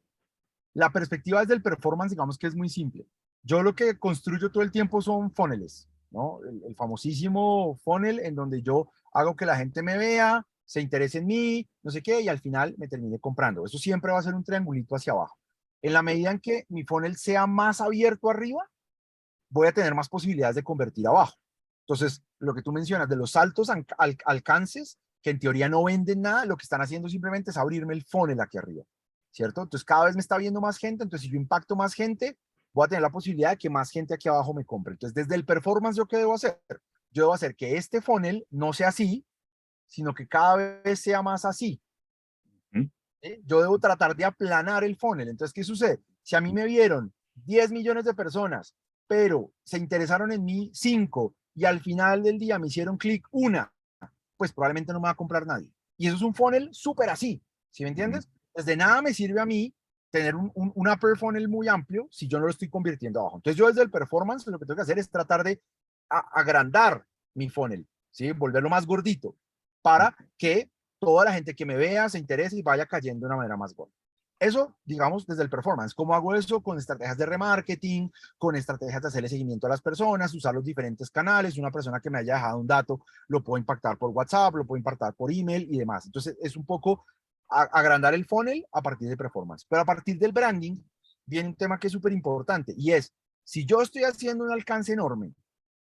La perspectiva desde el performance, digamos que es muy simple. Yo lo que construyo todo el tiempo son funnels, ¿no? El famosísimo funnel en donde yo hago que la gente me vea, se interese en mí, no sé qué, y al final me termine comprando. Eso siempre va a ser un triangulito hacia abajo. En la medida en que mi funnel sea más abierto arriba, voy a tener más posibilidades de convertir abajo. Entonces, lo que tú mencionas de los altos alcances, que en teoría no venden nada, lo que están haciendo simplemente es abrirme el funnel aquí arriba. ¿cierto? Entonces cada vez me está viendo más gente, entonces si yo impacto más gente, voy a tener la posibilidad de que más gente aquí abajo me compre. Entonces desde el performance, ¿yo qué debo hacer? Yo debo hacer que este funnel no sea así, sino que cada vez sea más así. Ujú. ¿Sí? Yo debo tratar de aplanar el funnel. Entonces, ¿qué sucede? Si a mí me vieron 10 millones de personas, pero se interesaron en mí 5 y al final del día me hicieron clic una, pues probablemente no me va a comprar nadie. Y eso es un funnel súper así, ¿sí me entiendes? Pues de nada me sirve a mí tener un upper funnel muy amplio si yo no lo estoy convirtiendo abajo. Entonces yo desde el performance lo que tengo que hacer es tratar de agrandar mi funnel, ¿sí? Volverlo más gordito para que toda la gente que me vea se interese y vaya cayendo de una manera más gorda. Eso, digamos, desde el performance. ¿Cómo hago eso? Con estrategias de remarketing, con estrategias de hacerle seguimiento a las personas, usar los diferentes canales. Una persona que me haya dejado un dato lo puedo impactar por WhatsApp, lo puedo impactar por email y demás. Entonces, es un poco agrandar el funnel a partir de performance. Pero a partir del branding viene un tema que es súper importante y es, si yo estoy haciendo un alcance enorme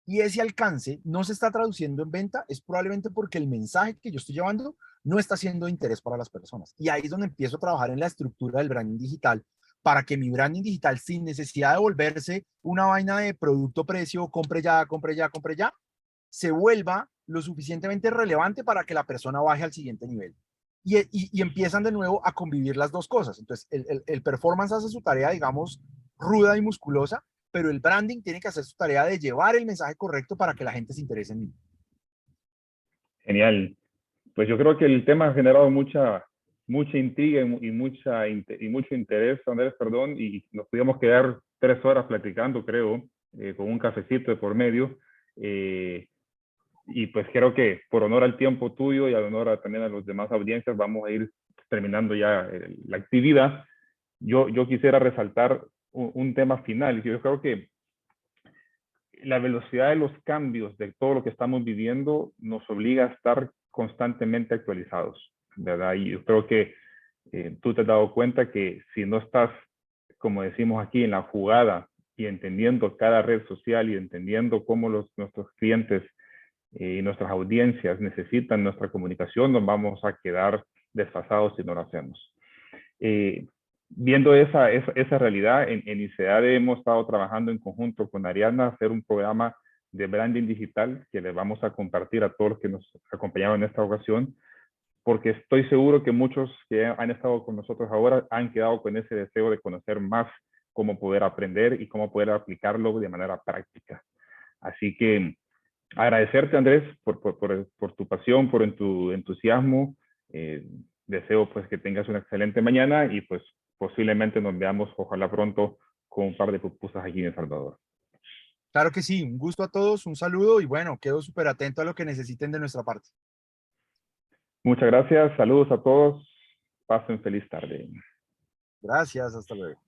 y ese alcance no se está traduciendo en venta, es probablemente porque el mensaje que yo estoy llevando no está siendo de interés para las personas. Y ahí es donde empiezo a trabajar en la estructura del branding digital para que mi branding digital, sin necesidad de volverse una vaina de producto, precio, compre ya, compre ya, compre ya, se vuelva lo suficientemente relevante para que la persona baje al siguiente nivel. Y empiezan de nuevo a convivir las dos cosas. Entonces, el performance hace su tarea, digamos, ruda y musculosa, pero el branding tiene que hacer su tarea de llevar el mensaje correcto para que la gente se interese en mí. Genial. Pues yo creo que el tema ha generado mucha intriga y mucho interés, Andrés, perdón, y nos podíamos quedar 3 horas platicando, creo, con un cafecito de por medio. Y pues creo que por honor al tiempo tuyo y al honor también a los demás audiencias, vamos a ir terminando ya la actividad. Yo quisiera resaltar un tema final. Yo creo que la velocidad de los cambios de todo lo que estamos viviendo nos obliga a estar constantemente actualizados, ¿verdad? Y yo creo que tú te has dado cuenta que si no estás, como decimos aquí, en la jugada y entendiendo cada red social y entendiendo cómo nuestros clientes y nuestras audiencias necesitan nuestra comunicación, nos vamos a quedar desfasados si no lo hacemos. Viendo esa realidad, en ICEADE hemos estado trabajando en conjunto con Ariana a hacer un programa de branding digital que le vamos a compartir a todos los que nos acompañaron en esta ocasión, porque estoy seguro que muchos que han estado con nosotros ahora han quedado con ese deseo de conocer más cómo poder aprender y cómo poder aplicarlo de manera práctica. Así que agradecerte, Andrés, por tu pasión, por tu entusiasmo. Deseo pues que tengas una excelente mañana y pues posiblemente nos veamos, ojalá pronto, con un par de pupusas aquí en El Salvador. Claro que sí, un gusto a todos, un saludo y bueno, quedo súper atento a lo que necesiten de nuestra parte. Muchas gracias, saludos a todos, pasen feliz tarde. Gracias, hasta luego.